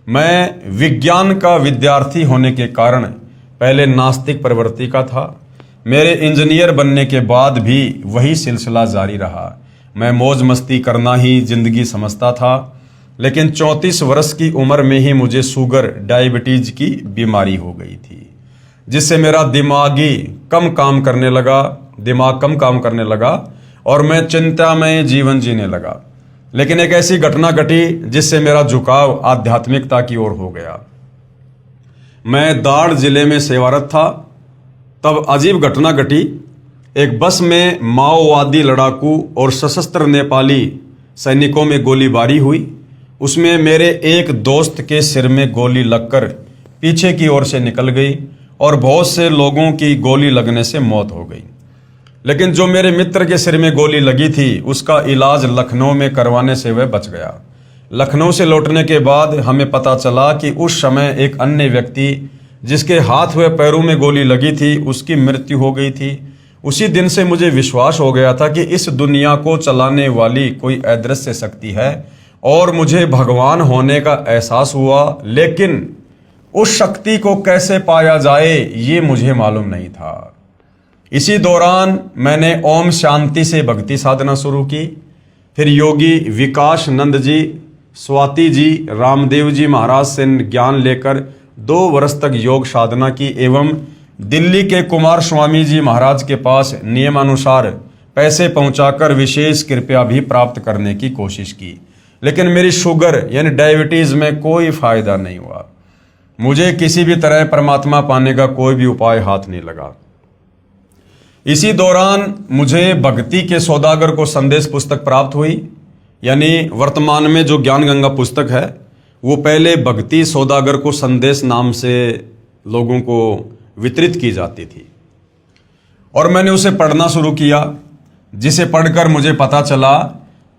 मैं विज्ञान का विद्यार्थी होने के कारण पहले नास्तिक प्रवृत्ति का था। मेरे इंजीनियर बनने के बाद भी वही सिलसिला जारी रहा। मैं मौज मस्ती करना ही जिंदगी समझता था, लेकिन 34 वर्ष की उम्र में ही मुझे शुगर डायबिटीज की बीमारी हो गई थी, जिससे मेरा दिमाग कम काम करने लगा और मैं चिंता में जीवन जीने लगा। लेकिन एक ऐसी घटना घटी जिससे मेरा झुकाव आध्यात्मिकता की ओर हो गया। मैं दाड़ जिले में सेवारत था, तब अजीब घटना घटी। एक बस में माओवादी लड़ाकू और सशस्त्र नेपाली सैनिकों में गोलीबारी हुई। उसमें मेरे एक दोस्त के सिर में गोली लगकर पीछे की ओर से निकल गई और बहुत से लोगों की गोली लगने से मौत हो गई। लेकिन जो मेरे मित्र के सिर में गोली लगी थी उसका इलाज लखनऊ में करवाने से वह बच गया। लखनऊ से लौटने के बाद हमें पता चला कि उस समय एक अन्य व्यक्ति जिसके हाथ व पैरों में गोली लगी थी उसकी मृत्यु हो गई थी। उसी दिन से मुझे विश्वास हो गया था कि इस दुनिया को चलाने वाली कोई अदृश्य शक्ति है और मुझे भगवान होने का एहसास हुआ, लेकिन उस शक्ति को कैसे पाया जाए ये मुझे मालूम नहीं था। इसी दौरान मैंने ओम शांति से भक्ति साधना शुरू की। फिर योगी विकास नंद जी, स्वाति जी, रामदेव जी महाराज से ज्ञान लेकर 2 वर्ष तक योग साधना की एवं दिल्ली के कुमार स्वामी जी महाराज के पास नियमानुसार पैसे पहुंचाकर विशेष कृपया भी प्राप्त करने की कोशिश की। लेकिन मेरी शुगर यानी डायबिटीज में कोई फायदा नहीं हुआ। मुझे किसी भी तरह परमात्मा पाने का कोई भी उपाय हाथ नहीं लगा। इसी दौरान मुझे भक्ति के सौदागर को संदेश पुस्तक प्राप्त हुई, यानी वर्तमान में जो ज्ञान गंगा पुस्तक है वो पहले भक्ति सौदागर को संदेश नाम से लोगों को वितरित की जाती थी और मैंने उसे पढ़ना शुरू किया, जिसे पढ़कर मुझे पता चला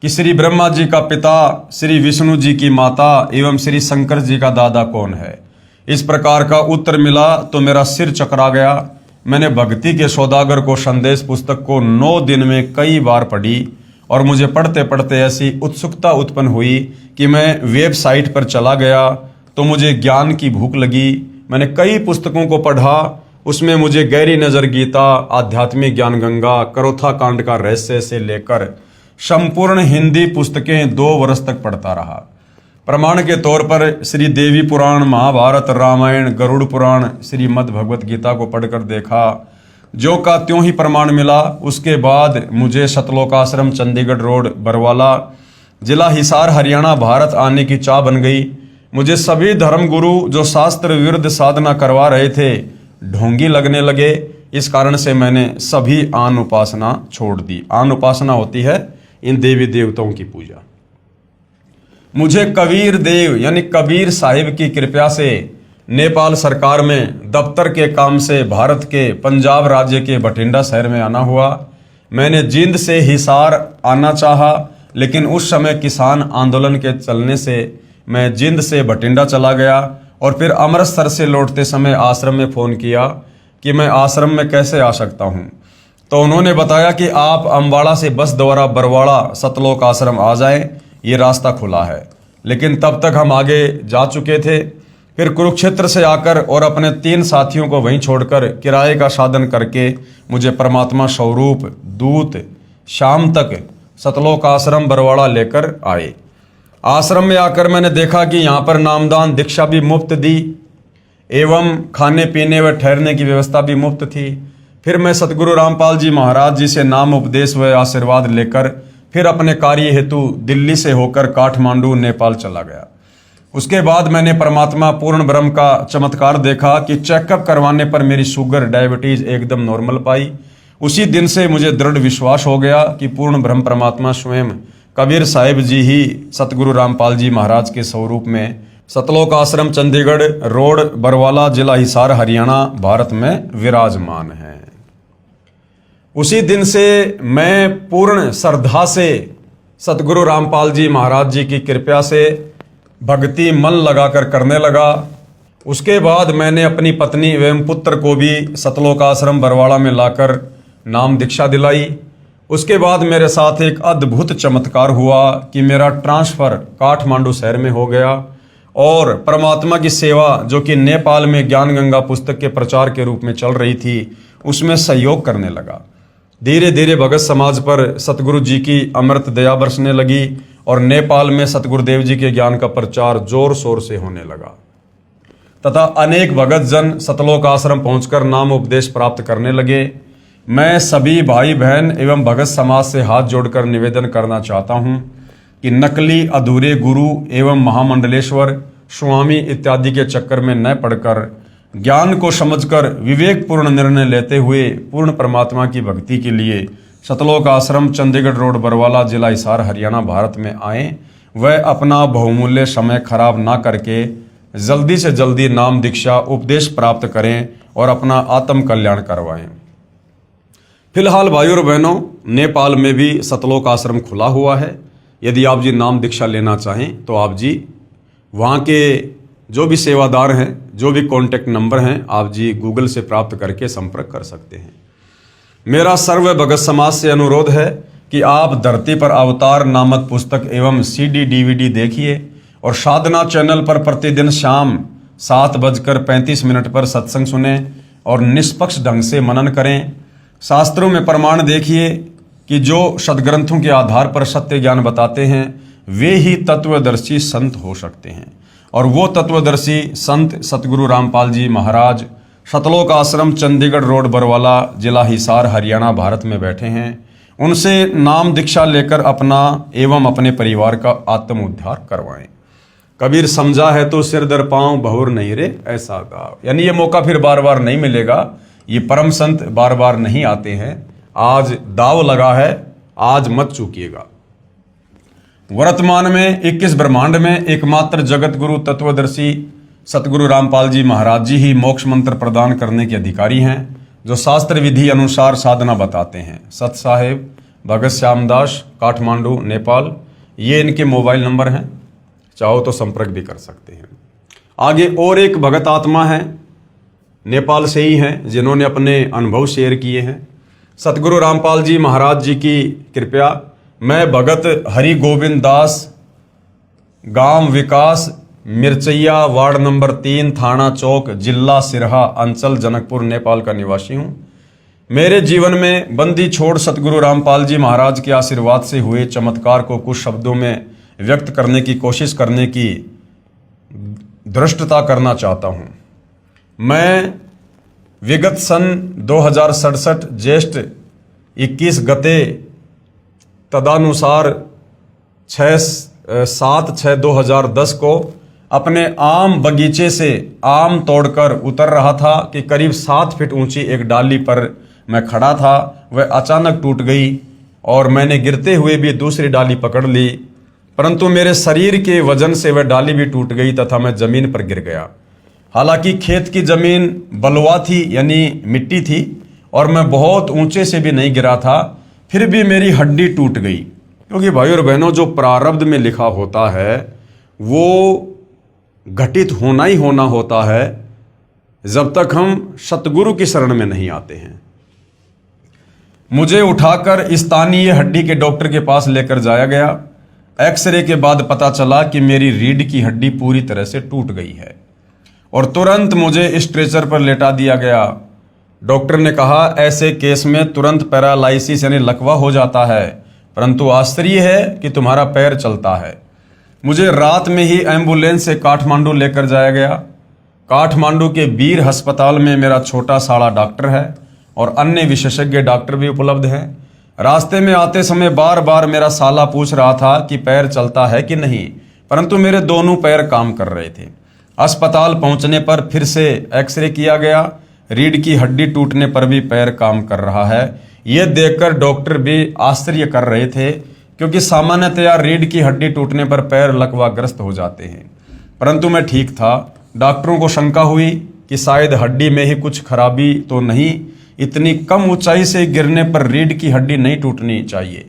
कि श्री ब्रह्मा जी का पिता, श्री विष्णु जी की माता एवं श्री शंकर जी का दादा कौन है। इस प्रकार का उत्तर मिला तो मेरा सिर चकरा गया। मैंने भक्ति के सौदागर को संदेश पुस्तक को 9 दिन में कई बार पढ़ी और मुझे पढ़ते पढ़ते ऐसी उत्सुकता उत्पन्न हुई कि मैं वेबसाइट पर चला गया तो मुझे ज्ञान की भूख लगी। मैंने कई पुस्तकों को पढ़ा, उसमें मुझे गहरी नजर गीता, आध्यात्मिक ज्ञान गंगा, करोथा कांड का रहस्य से लेकर संपूर्ण हिंदी पुस्तकें 2 वर्ष तक पढ़ता रहा। प्रमाण के तौर पर श्री देवी पुराण, महाभारत, रामायण, गरुड़ पुराण, श्रीमद् भगवत गीता को पढ़कर देखा, जो का त्यों ही प्रमाण मिला। उसके बाद मुझे सतलोकाश्रम, चंडीगढ़ रोड, बरवाला, जिला हिसार, हरियाणा, भारत आने की चाह बन गई। मुझे सभी धर्मगुरु जो शास्त्र विरुद्ध साधना करवा रहे थे ढोंगी लगने लगे। इस कारण से मैंने सभी आन उपासना छोड़ दी। आन उपासना होती है इन देवी देवताओं की पूजा। मुझे कबीर देव यानी कबीर साहिब की कृपा से नेपाल सरकार में दफ्तर के काम से भारत के पंजाब राज्य के बठिंडा शहर में आना हुआ। मैंने जींद से हिसार आना चाहा, लेकिन उस समय किसान आंदोलन के चलने से मैं जींद से बठिंडा चला गया और फिर अमृतसर से लौटते समय आश्रम में फ़ोन किया कि मैं आश्रम में कैसे आ सकता हूँ। तो उन्होंने बताया कि आप अम्बाड़ा से बस द्वारा बरवाड़ा सतलोक आश्रम आ जाएं, ये रास्ता खुला है। लेकिन तब तक हम आगे जा चुके थे। फिर कुरुक्षेत्र से आकर और अपने 3 साथियों को वहीं छोड़कर किराए का साधन करके मुझे परमात्मा स्वरूप दूत शाम तक सतलोक आश्रम बरवाड़ा लेकर आए। आश्रम में आकर मैंने देखा कि यहाँ पर नामदान दीक्षा भी मुफ्त दी एवं खाने पीने व ठहरने की व्यवस्था भी मुफ्त थी। फिर मैं सतगुरु रामपाल जी महाराज जी से नाम उपदेश व आशीर्वाद लेकर फिर अपने कार्य हेतु दिल्ली से होकर काठमांडू नेपाल चला गया। उसके बाद मैंने परमात्मा पूर्ण ब्रह्म का चमत्कार देखा कि चेकअप करवाने पर मेरी शुगर डायबिटीज एकदम नॉर्मल पाई। उसी दिन से मुझे दृढ़ विश्वास हो गया कि पूर्ण ब्रह्म परमात्मा स्वयं कबीर साहिब जी ही सतगुरु रामपाल जी महाराज के स्वरूप में सतलोक आश्रम चंडीगढ़ रोड बरवाला जिला हिसार हरियाणा भारत में विराजमान है। उसी दिन से मैं पूर्ण श्रद्धा से सतगुरु रामपाल जी महाराज जी की कृपा से भक्ति मन लगाकर करने लगा। उसके बाद मैंने अपनी पत्नी एवं पुत्र को भी सतलोक आश्रम बरवाड़ा में लाकर नाम दीक्षा दिलाई। उसके बाद मेरे साथ एक अद्भुत चमत्कार हुआ कि मेरा ट्रांसफ़र काठमांडू शहर में हो गया और परमात्मा की सेवा जो कि नेपाल में ज्ञान गंगा पुस्तक के प्रचार के रूप में चल रही थी उसमें सहयोग करने लगा। धीरे धीरे भगत समाज पर सतगुरु जी की अमृत दया बरसने लगी और नेपाल में सतगुरुदेव जी के ज्ञान का प्रचार जोर शोर से होने लगा तथा अनेक भगत जन सतलोक आश्रम पहुंचकर नाम उपदेश प्राप्त करने लगे। मैं सभी भाई बहन एवं भगत समाज से हाथ जोड़कर निवेदन करना चाहता हूं कि नकली अधूरे गुरु एवं महामंडलेश्वर स्वामी इत्यादि के चक्कर में न पड़कर ज्ञान को समझकर विवेकपूर्ण निर्णय लेते हुए पूर्ण परमात्मा की भक्ति के लिए सतलोक आश्रम चंडीगढ़ रोड बरवाला जिला हिसार हरियाणा भारत में आएं। वह अपना बहुमूल्य समय खराब ना करके जल्दी से जल्दी नाम दीक्षा उपदेश प्राप्त करें और अपना आत्म कल्याण करवाएं। फिलहाल भाइयों और बहनों, नेपाल में भी सतलोक आश्रम खुला हुआ है। यदि आप जी नाम दीक्षा लेना चाहें तो आप जी वहाँ के जो भी सेवादार हैं, जो भी कॉन्टैक्ट नंबर हैं, आप जी गूगल से प्राप्त करके संपर्क कर सकते हैं। मेरा सर्व भगत समाज से अनुरोध है कि आप धरती पर अवतार नामक पुस्तक एवं CD DVD देखिए और साधना चैनल पर प्रतिदिन शाम 7:35 पर सत्संग सुने और निष्पक्ष ढंग से मनन करें। शास्त्रों में प्रमाण देखिए कि जो सदग्रंथों के आधार पर सत्य ज्ञान बताते हैं वे ही तत्वदर्शी संत हो सकते हैं और वो तत्वदर्शी संत सतगुरु रामपाल जी महाराज सतलोक आश्रम चंडीगढ़ रोड बरवाला जिला हिसार हरियाणा भारत में बैठे हैं। उनसे नाम दीक्षा लेकर अपना एवं अपने परिवार का आत्म उद्धार करवाएं। कबीर समझा है तो सिर दर पांव बहुर नहीं रे ऐसा गाओ। यानी ये मौका फिर बार बार नहीं मिलेगा। ये परम संत बार बार नहीं आते हैं। आज दाव लगा है, आज मत चूकिएगा। वर्तमान में 21 ब्रह्मांड में एकमात्र जगत गुरु तत्वदर्शी सतगुरु रामपाल जी महाराज जी ही मोक्ष मंत्र प्रदान करने के अधिकारी हैं, जो शास्त्र विधि अनुसार साधना बताते हैं। सत साहेब भगत श्यामदास, काठमांडू, नेपाल, ये इनके मोबाइल नंबर हैं, चाहो तो संपर्क भी कर सकते हैं। आगे और एक भगत आत्मा है, नेपाल से ही हैं, जिन्होंने अपने अनुभव शेयर किए हैं। सतगुरु रामपाल जी महाराज जी की कृपया मैं भगत हरि गोविंद दास, गांव विकास, मिर्चैया, वार्ड नंबर 3, थाना चौक, जिला सिरहा, अंचल जनकपुर, नेपाल का निवासी हूँ। मेरे जीवन में बंदी छोड़ सतगुरु रामपाल जी महाराज के आशीर्वाद से हुए चमत्कार को कुछ शब्दों में व्यक्त करने की कोशिश करने की धृष्टता करना चाहता हूँ। मैं विगत सन 2067 ज्येष्ठ 21 गते तदानुसार 7/6/2010 को अपने आम बगीचे से आम तोड़कर उतर रहा था कि करीब 7 फीट ऊंची एक डाली पर मैं खड़ा था। वह अचानक टूट गई और मैंने गिरते हुए भी दूसरी डाली पकड़ ली, परंतु मेरे शरीर के वजन से वह डाली भी टूट गई तथा मैं जमीन पर गिर गया। हालांकि खेत की जमीन बलुआ थी, यानी मिट्टी थी, और मैं बहुत ऊंचे से भी नहीं गिरा था, फिर भी मेरी हड्डी टूट गई। क्योंकि भाई और बहनों, जो प्रारब्ध में लिखा होता है वो घटित होना ही होना होता है जब तक हम सतगुरु की शरण में नहीं आते हैं। मुझे उठाकर स्थानीय हड्डी के डॉक्टर के पास लेकर जाया गया। एक्सरे के बाद पता चला कि मेरी रीढ़ की हड्डी पूरी तरह से टूट गई है और तुरंत मुझे स्ट्रेचर पर लेटा दिया गया। डॉक्टर ने कहा ऐसे केस में तुरंत पैरालाइसिस यानी लकवा हो जाता है, परंतु आश्चर्य है कि तुम्हारा पैर चलता है। मुझे रात में ही एम्बुलेंस से काठमांडू लेकर जाया गया। काठमांडू के वीर अस्पताल में मेरा छोटा साड़ा डॉक्टर है और अन्य विशेषज्ञ डॉक्टर भी उपलब्ध हैं। रास्ते में आते समय बार बार मेरा साला पूछ रहा था कि पैर चलता है कि नहीं, परंतु मेरे दोनों पैर काम कर रहे थे। अस्पताल पहुंचने पर फिर से एक्सरे किया गया। रीढ़ की हड्डी टूटने पर भी पैर काम कर रहा है। ये देखकर डॉक्टर भी आश्चर्य कर रहे थे, क्योंकि सामान्यतया रीढ़ की हड्डी टूटने पर पैर लकवाग्रस्त हो जाते हैं, परंतु मैं ठीक था। डॉक्टरों को शंका हुई कि शायद हड्डी में ही कुछ खराबी तो नहीं, इतनी कम ऊंचाई से गिरने पर रीढ़ की हड्डी नहीं टूटनी चाहिए।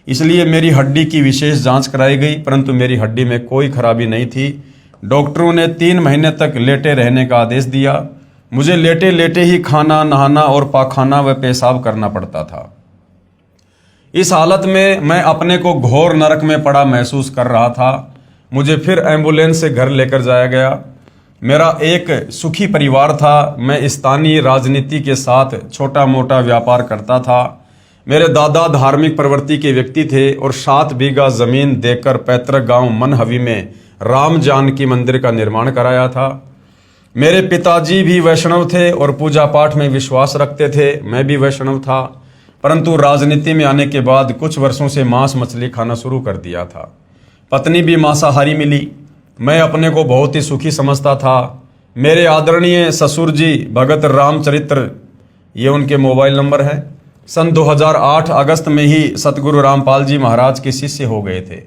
इसलिए मेरी हड्डी की विशेष जांच कराई गई, परंतु मेरी हड्डी में कोई खराबी नहीं थी। डॉक्टरों ने 3 महीने तक लेटे रहने का आदेश दिया। मुझे लेटे लेटे ही खाना, नहाना और पाखाना व पेशाब करना पड़ता था। इस हालत में मैं अपने को घोर नरक में पड़ा महसूस कर रहा था। मुझे फिर एम्बुलेंस से घर लेकर जाया गया। मेरा एक सुखी परिवार था। मैं स्थानीय राजनीति के साथ छोटा मोटा व्यापार करता था। मेरे दादा धार्मिक प्रवृत्ति के व्यक्ति थे और 7 बीघा जमीन देकर पैतृक गांव मनहवी में राम जानकी मंदिर का निर्माण कराया था। मेरे पिताजी भी वैष्णव थे और पूजा पाठ में विश्वास रखते थे। मैं भी वैष्णव था, परंतु राजनीति में आने के बाद कुछ वर्षों से मांस मछली खाना शुरू कर दिया था। पत्नी भी मांसाहारी मिली। मैं अपने को बहुत ही सुखी समझता था। मेरे आदरणीय ससुर जी भगत रामचरित्र, ये उनके मोबाइल नंबर है, सन 2008 अगस्त में ही सतगुरु रामपाल जी महाराज के शिष्य हो गए थे।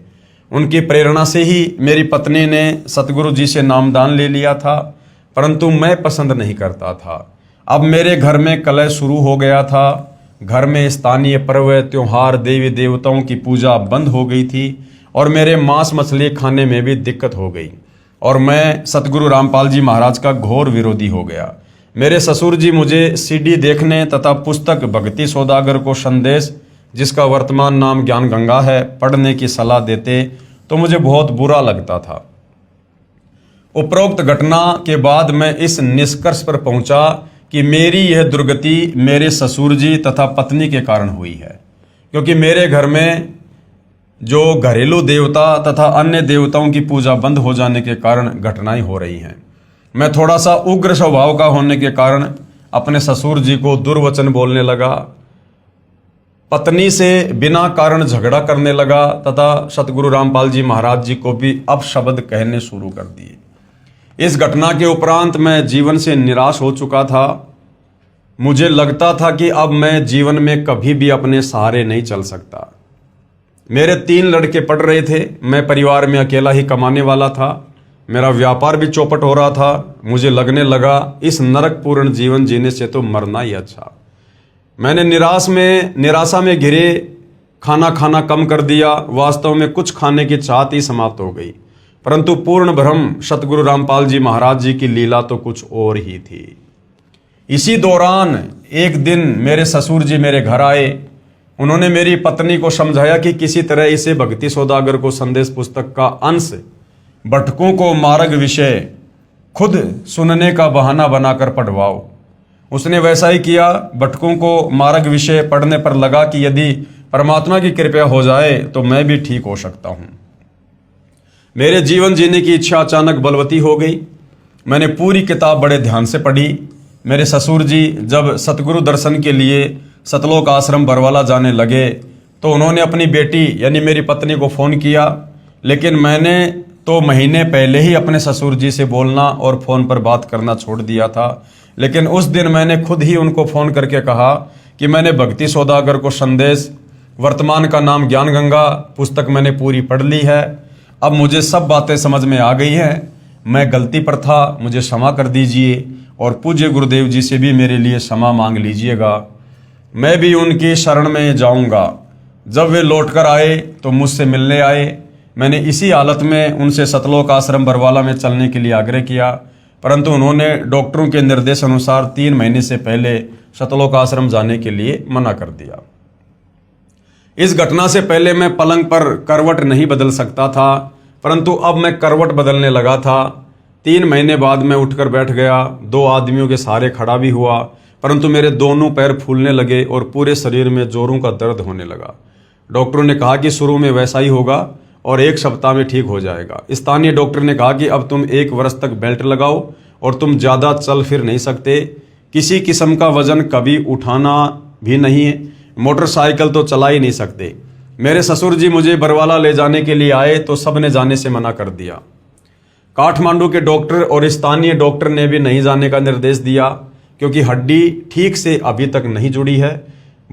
उनकी प्रेरणा से ही मेरी पत्नी ने सतगुरु जी से नामदान ले लिया था, परंतु मैं पसंद नहीं करता था। अब मेरे घर में कलह शुरू हो गया था। घर में स्थानीय पर्व, त्योहार, देवी देवताओं की पूजा बंद हो गई थी और मेरे मांस मछली खाने में भी दिक्कत हो गई और मैं सतगुरु रामपाल जी महाराज का घोर विरोधी हो गया। मेरे ससुर जी मुझे सीडी देखने तथा पुस्तक भक्ति सौदागर को संदेश, जिसका वर्तमान नाम ज्ञान गंगा है, पढ़ने की सलाह देते तो मुझे बहुत बुरा लगता था। उपरोक्त घटना के बाद मैं इस निष्कर्ष पर पहुंचा कि मेरी यह दुर्गति मेरे ससुर जी तथा पत्नी के कारण हुई है, क्योंकि मेरे घर में जो घरेलू देवता तथा अन्य देवताओं की पूजा बंद हो जाने के कारण घटनाएं हो रही हैं। मैं थोड़ा सा उग्र स्वभाव का होने के कारण अपने ससुर जी को दुर्वचन बोलने लगा, पत्नी से बिना कारण झगड़ा करने लगा तथा सतगुरु रामपाल जी महाराज जी को भी अपशब्द कहने शुरू कर दिए। इस घटना के उपरांत मैं जीवन से निराश हो चुका था। मुझे लगता था कि अब मैं जीवन में कभी भी अपने सहारे नहीं चल सकता। मेरे 3 लड़के पढ़ रहे थे। मैं परिवार में अकेला ही कमाने वाला था। मेरा व्यापार भी चौपट हो रहा था। मुझे लगने लगा इस नरकपूर्ण जीवन जीने से तो मरना ही अच्छा। मैंने निराशा में घिरे खाना खाना कम कर दिया। वास्तव में कुछ खाने की चाहत ही समाप्त हो गई, परंतु पूर्ण भ्रम सतगुरु रामपाल जी महाराज जी की लीला तो कुछ और ही थी। इसी दौरान एक दिन मेरे ससुर जी मेरे घर आए। उन्होंने मेरी पत्नी को समझाया कि किसी तरह इसे भक्ति सौदागर को संदेश पुस्तक का अंश भटकों को मार्ग विषय खुद सुनने का बहाना बनाकर पढ़वाओ। उसने वैसा ही किया। भटकों को मार्ग विषय पढ़ने पर लगा कि यदि परमात्मा की कृपा हो जाए तो मैं भी ठीक हो सकता हूं। मेरे जीवन जीने की इच्छा अचानक बलवती हो गई। मैंने पूरी किताब बड़े ध्यान से पढ़ी। मेरे ससुर जी जब सतगुरु दर्शन के लिए सतलोक आश्रम बरवाला जाने लगे तो उन्होंने अपनी बेटी यानी मेरी पत्नी को फ़ोन किया, लेकिन मैंने तो महीने पहले ही अपने ससुर जी से बोलना और फ़ोन पर बात करना छोड़ दिया था। लेकिन उस दिन मैंने खुद ही उनको फ़ोन करके कहा कि मैंने भक्ति सौदागर को संदेश, वर्तमान का नाम ज्ञान गंगा पुस्तक मैंने पूरी पढ़ ली है। अब मुझे सब बातें समझ में आ गई हैं। मैं गलती पर था, मुझे क्षमा कर दीजिए और पूज्य गुरुदेव जी से भी मेरे लिए क्षमा मांग लीजिएगा। मैं भी उनकी शरण में जाऊंगा। जब वे लौटकर आए तो मुझसे मिलने आए। मैंने इसी हालत में उनसे सतलोक आश्रम बरवाला में चलने के लिए आग्रह किया, परंतु उन्होंने डॉक्टरों के निर्देश अनुसार 3 महीने से पहले सतलोक आश्रम जाने के लिए मना कर दिया। इस घटना से पहले मैं पलंग पर करवट नहीं बदल सकता था, परंतु अब मैं करवट बदलने लगा था। 3 महीने बाद मैं उठकर बैठ गया। 2 आदमियों के सहारे खड़ा भी हुआ, परंतु मेरे दोनों पैर फूलने लगे और पूरे शरीर में जोरों का दर्द होने लगा। डॉक्टरों ने कहा कि शुरू में वैसा ही होगा और 1 सप्ताह में ठीक हो जाएगा। स्थानीय डॉक्टर ने कहा कि अब तुम 1 वर्ष तक बेल्ट लगाओ और तुम ज़्यादा चल फिर नहीं सकते, किसी किस्म का वजन कभी उठाना भी नहीं है, मोटरसाइकिल तो चला ही नहीं सकते। मेरे ससुर जी मुझे बरवाला ले जाने के लिए आए तो सब ने जाने से मना कर दिया। काठमांडू के डॉक्टर और स्थानीय डॉक्टर ने भी नहीं जाने का निर्देश दिया, क्योंकि हड्डी ठीक से अभी तक नहीं जुड़ी है।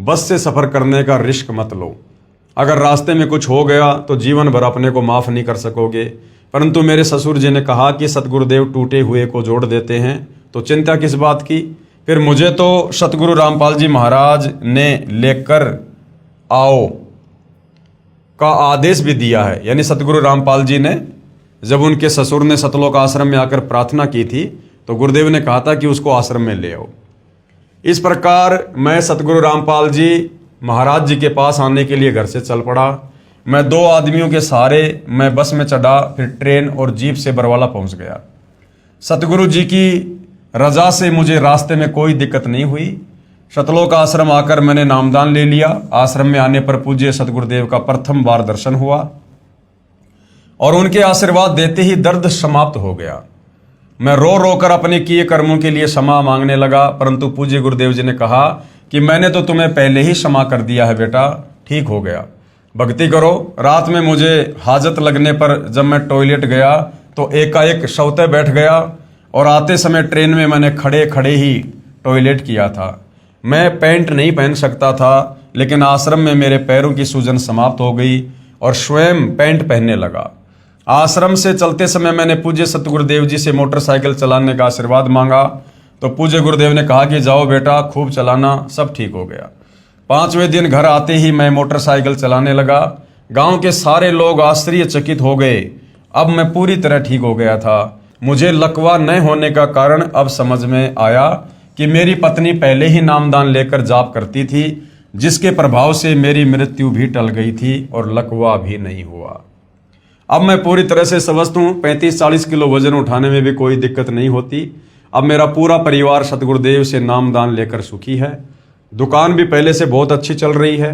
बस से सफ़र करने का रिस्क मत लो, अगर रास्ते में कुछ हो गया तो जीवन भर अपने को माफ़ नहीं कर सकोगे। परंतु मेरे ससुर जी ने कहा कि सतगुरुदेव टूटे हुए को जोड़ देते हैं, तो चिंता किस बात की। फिर मुझे तो सतगुरु रामपाल जी महाराज ने लेकर आओ का आदेश भी दिया है। यानी सतगुरु रामपाल जी ने जब उनके ससुर ने सतलोक आश्रम में आकर प्रार्थना की थी तो गुरुदेव ने कहा था कि उसको आश्रम में ले आओ। इस प्रकार मैं सतगुरु रामपाल जी महाराज जी के पास आने के लिए घर से चल पड़ा। मैं 2 आदमियों के सहारे मैं बस में चढ़ा, फिर ट्रेन और जीप से बरवाला पहुंच गया। सतगुरु जी की रजा से मुझे रास्ते में कोई दिक्कत नहीं हुई। सतलोक आश्रम आकर मैंने नामदान ले लिया। आश्रम में आने पर पूज्य सतगुरुदेव का प्रथम बार दर्शन हुआ और उनके आशीर्वाद देते ही दर्द समाप्त हो गया। मैं रो रो कर अपने किए कर्मों के लिए क्षमा मांगने लगा, परंतु पूज्य गुरुदेव जी ने कहा कि मैंने तो तुम्हें पहले ही क्षमा कर दिया है बेटा, ठीक हो गया, भक्ति करो। रात में मुझे हाजत लगने पर जब मैं टॉयलेट गया तो एकाएक शौते बैठ गया और आते समय ट्रेन में मैंने खड़े खड़े ही टॉयलेट किया था। मैं पैंट नहीं पहन सकता था, लेकिन आश्रम में मेरे पैरों की सूजन समाप्त हो गई और स्वयं पैंट पहनने लगा। आश्रम से चलते समय मैंने पूज्य सतगुरुदेव जी से मोटरसाइकिल चलाने का आशीर्वाद मांगा, तो पूज्य गुरुदेव ने कहा कि जाओ बेटा, खूब चलाना, सब ठीक हो गया। 5वें दिन घर आते ही मैं मोटरसाइकिल चलाने लगा। गांव के सारे लोग आश्चर्यचकित हो गए। अब मैं पूरी तरह ठीक हो गया था। मुझे लकवा न होने का कारण अब समझ में आया कि मेरी पत्नी पहले ही नामदान लेकर जाप करती थी, जिसके प्रभाव से मेरी मृत्यु भी टल गई थी और लकवा भी नहीं हुआ। अब मैं पूरी तरह से स्वस्थ हूँ। 35-40 किलो वजन उठाने में भी कोई दिक्कत नहीं होती। अब मेरा पूरा परिवार सतगुरुदेव से नामदान लेकर सुखी है। दुकान भी पहले से बहुत अच्छी चल रही है।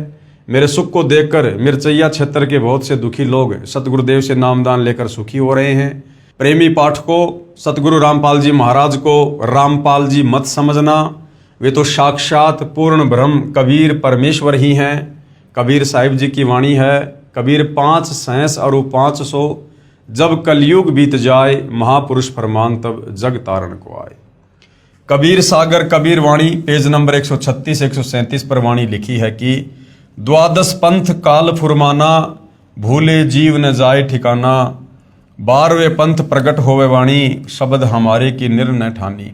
मेरे सुख को देखकर मिर्चैया क्षेत्र के बहुत से दुखी लोग सतगुरुदेव से नामदान लेकर सुखी हो रहे हैं। प्रेमी पाठकों, सतगुरु रामपाल जी महाराज को रामपाल जी मत समझना, वे तो साक्षात पूर्ण ब्रह्म कबीर परमेश्वर ही हैं। कबीर साहिब जी की वाणी है, कबीर 5 सहस और 500, जब कलयुग बीत जाए महापुरुष फरमान तब जग तारण को आए। कबीर सागर कबीर वाणी पेज नंबर 136-137 पर वाणी लिखी है कि 12 पंथ काल फुरमाना, भूले जीव न जाए ठिकाना, 12वें पंथ प्रकट होवे वाणी, शब्द हमारे की निर्णय ठानी,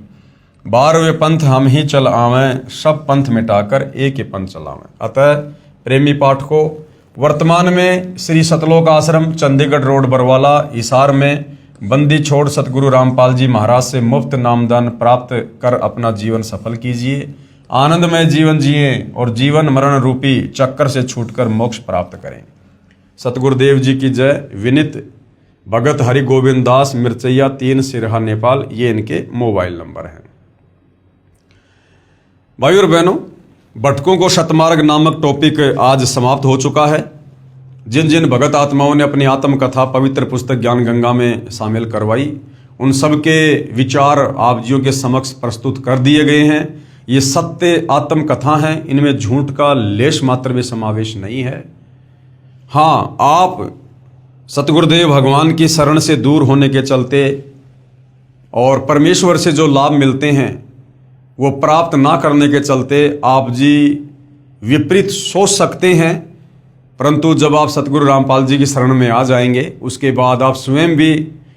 12वें पंथ हम ही चल आवें, सब पंथ मिटाकर एक ही पंथ चलावें। अतः प्रेमी पाठकों, वर्तमान में श्री सतलोक आश्रम चंडीगढ़ रोड बरवाला हिसार में बंदी छोड़ सतगुरु रामपाल जी महाराज से मुफ्त नामदान प्राप्त कर अपना जीवन सफल कीजिए, आनंदमय जीवन जिए और जीवन मरण रूपी चक्कर से छूटकर मोक्ष प्राप्त करें। सतगुरुदेव जी की जय। विनित भगत हरि गोविंद दास, मिर्चैया 3, सिरहा, नेपाल। ये इनके मोबाइल नंबर हैं। भाई और बहनों, भटकों को शतमार्ग नामक टॉपिक आज समाप्त हो चुका है। जिन जिन भगत आत्माओं ने अपनी आत्मकथा पवित्र पुस्तक ज्ञान गंगा में शामिल करवाई, उन सब के विचार आप जियों के समक्ष प्रस्तुत कर दिए गए हैं। ये सत्य आत्मकथा हैं, इनमें झूठ का लेश मात्र भी समावेश नहीं है। हाँ, आप सतगुरुदेव भगवान की शरण से दूर होने के चलते और परमेश्वर से जो लाभ मिलते हैं वो प्राप्त ना करने के चलते आप जी विपरीत सोच सकते हैं, परंतु जब आप सतगुरु रामपाल जी की शरण में आ जाएंगे उसके बाद आप स्वयं भी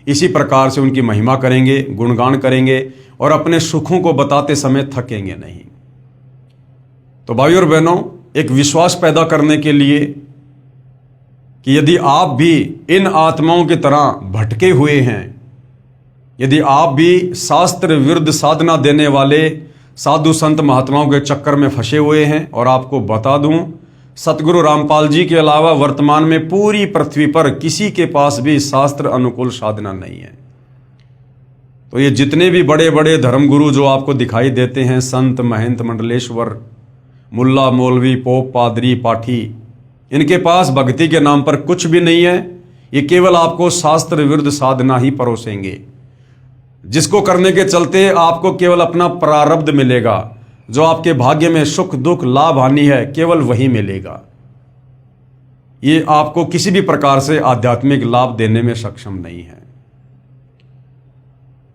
इसी प्रकार से उनकी महिमा करेंगे, गुणगान करेंगे और अपने सुखों को बताते समय थकेंगे नहीं। तो भाइयों और बहनों, एक विश्वास पैदा करने के लिए कि यदि आप भी इन आत्माओं की तरह भटके हुए हैं, यदि आप भी शास्त्र विरुद्ध साधना देने वाले साधु संत महात्माओं के चक्कर में फंसे हुए हैं, और आपको बता दूं, सतगुरु रामपाल जी के अलावा वर्तमान में पूरी पृथ्वी पर किसी के पास भी शास्त्र अनुकूल साधना नहीं है। तो ये जितने भी बड़े बड़े धर्मगुरु जो आपको दिखाई देते हैं, संत, महंत, मंडलेश्वर, मुल्ला, मौलवी, पोप, पादरी, पाठी, इनके पास भक्ति के नाम पर कुछ भी नहीं है। ये केवल आपको शास्त्र विरुद्ध साधना ही परोसेंगे। जिसको करने के चलते आपको केवल अपना प्रारब्ध मिलेगा। जो आपके भाग्य में सुख दुख लाभ हानि है केवल वही मिलेगा। ये आपको किसी भी प्रकार से आध्यात्मिक लाभ देने में सक्षम नहीं है।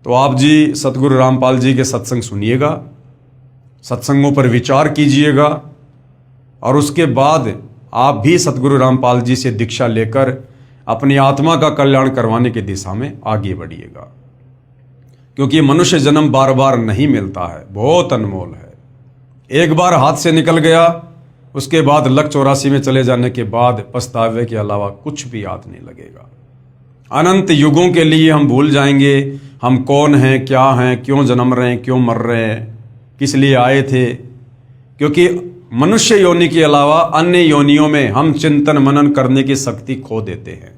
तो आप जी सतगुरु रामपाल जी के सत्संग सुनिएगा, सत्संगों पर विचार कीजिएगा और उसके बाद आप भी सतगुरु रामपाल जी से दीक्षा लेकर अपनी आत्मा का कल्याण करवाने की दिशा में आगे बढ़िएगा। क्योंकि मनुष्य जन्म बार बार नहीं मिलता है, बहुत अनमोल है। एक बार हाथ से निकल गया, उसके बाद लक 84 में चले जाने के बाद पछतावे के अलावा कुछ भी याद नहीं लगेगा। अनंत युगों के लिए हम भूल जाएंगे हम कौन हैं, क्या हैं, क्यों जन्म रहे हैं, क्यों मर रहे हैं, किस लिए आए थे। क्योंकि मनुष्य योनि के अलावा अन्य योनियों में हम चिंतन मनन करने की शक्ति खो देते हैं।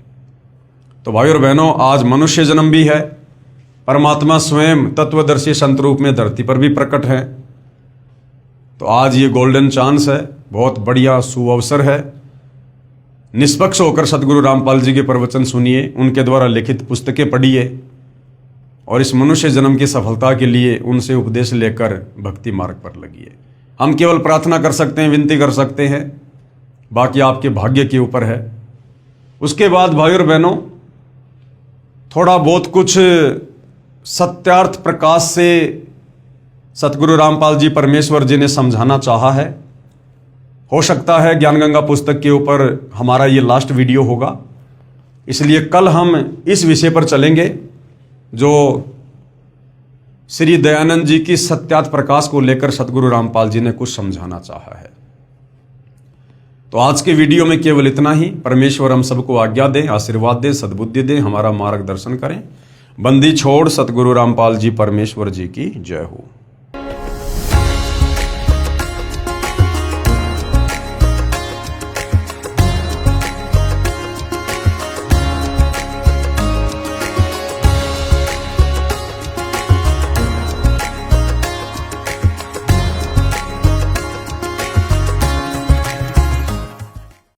तो भाई और बहनों, आज मनुष्य जन्म भी है, परमात्मा स्वयं तत्वदर्शी संत रूप में धरती पर भी प्रकट है। तो आज ये गोल्डन चांस है, बहुत बढ़िया सुअवसर है। निष्पक्ष होकर सतगुरु रामपाल जी के प्रवचन सुनिए, उनके द्वारा लिखित पुस्तकें पढ़िए और इस मनुष्य जन्म की सफलता के लिए उनसे उपदेश लेकर भक्ति मार्ग पर लगिए। हम केवल प्रार्थना कर सकते हैं, विनती कर सकते हैं, बाकी आपके भाग्य के ऊपर है। उसके बाद भाई और बहनों, थोड़ा बहुत कुछ सत्यार्थ प्रकाश से सतगुरु रामपाल जी परमेश्वर जी ने समझाना चाहा है। हो सकता है ज्ञान गंगा पुस्तक के ऊपर हमारा ये लास्ट वीडियो होगा, इसलिए कल हम इस विषय पर चलेंगे जो श्री दयानंद जी की सत्यार्थ प्रकाश को लेकर सतगुरु रामपाल जी ने कुछ समझाना चाहा है। तो आज के वीडियो में केवल इतना ही। परमेश्वर हम सबको आज्ञा दें, आशीर्वाद दें, सद्बुद्धि दें, हमारा मार्गदर्शन करें। बंदी छोड़ सतगुरु रामपाल जी परमेश्वर जी की जय हो।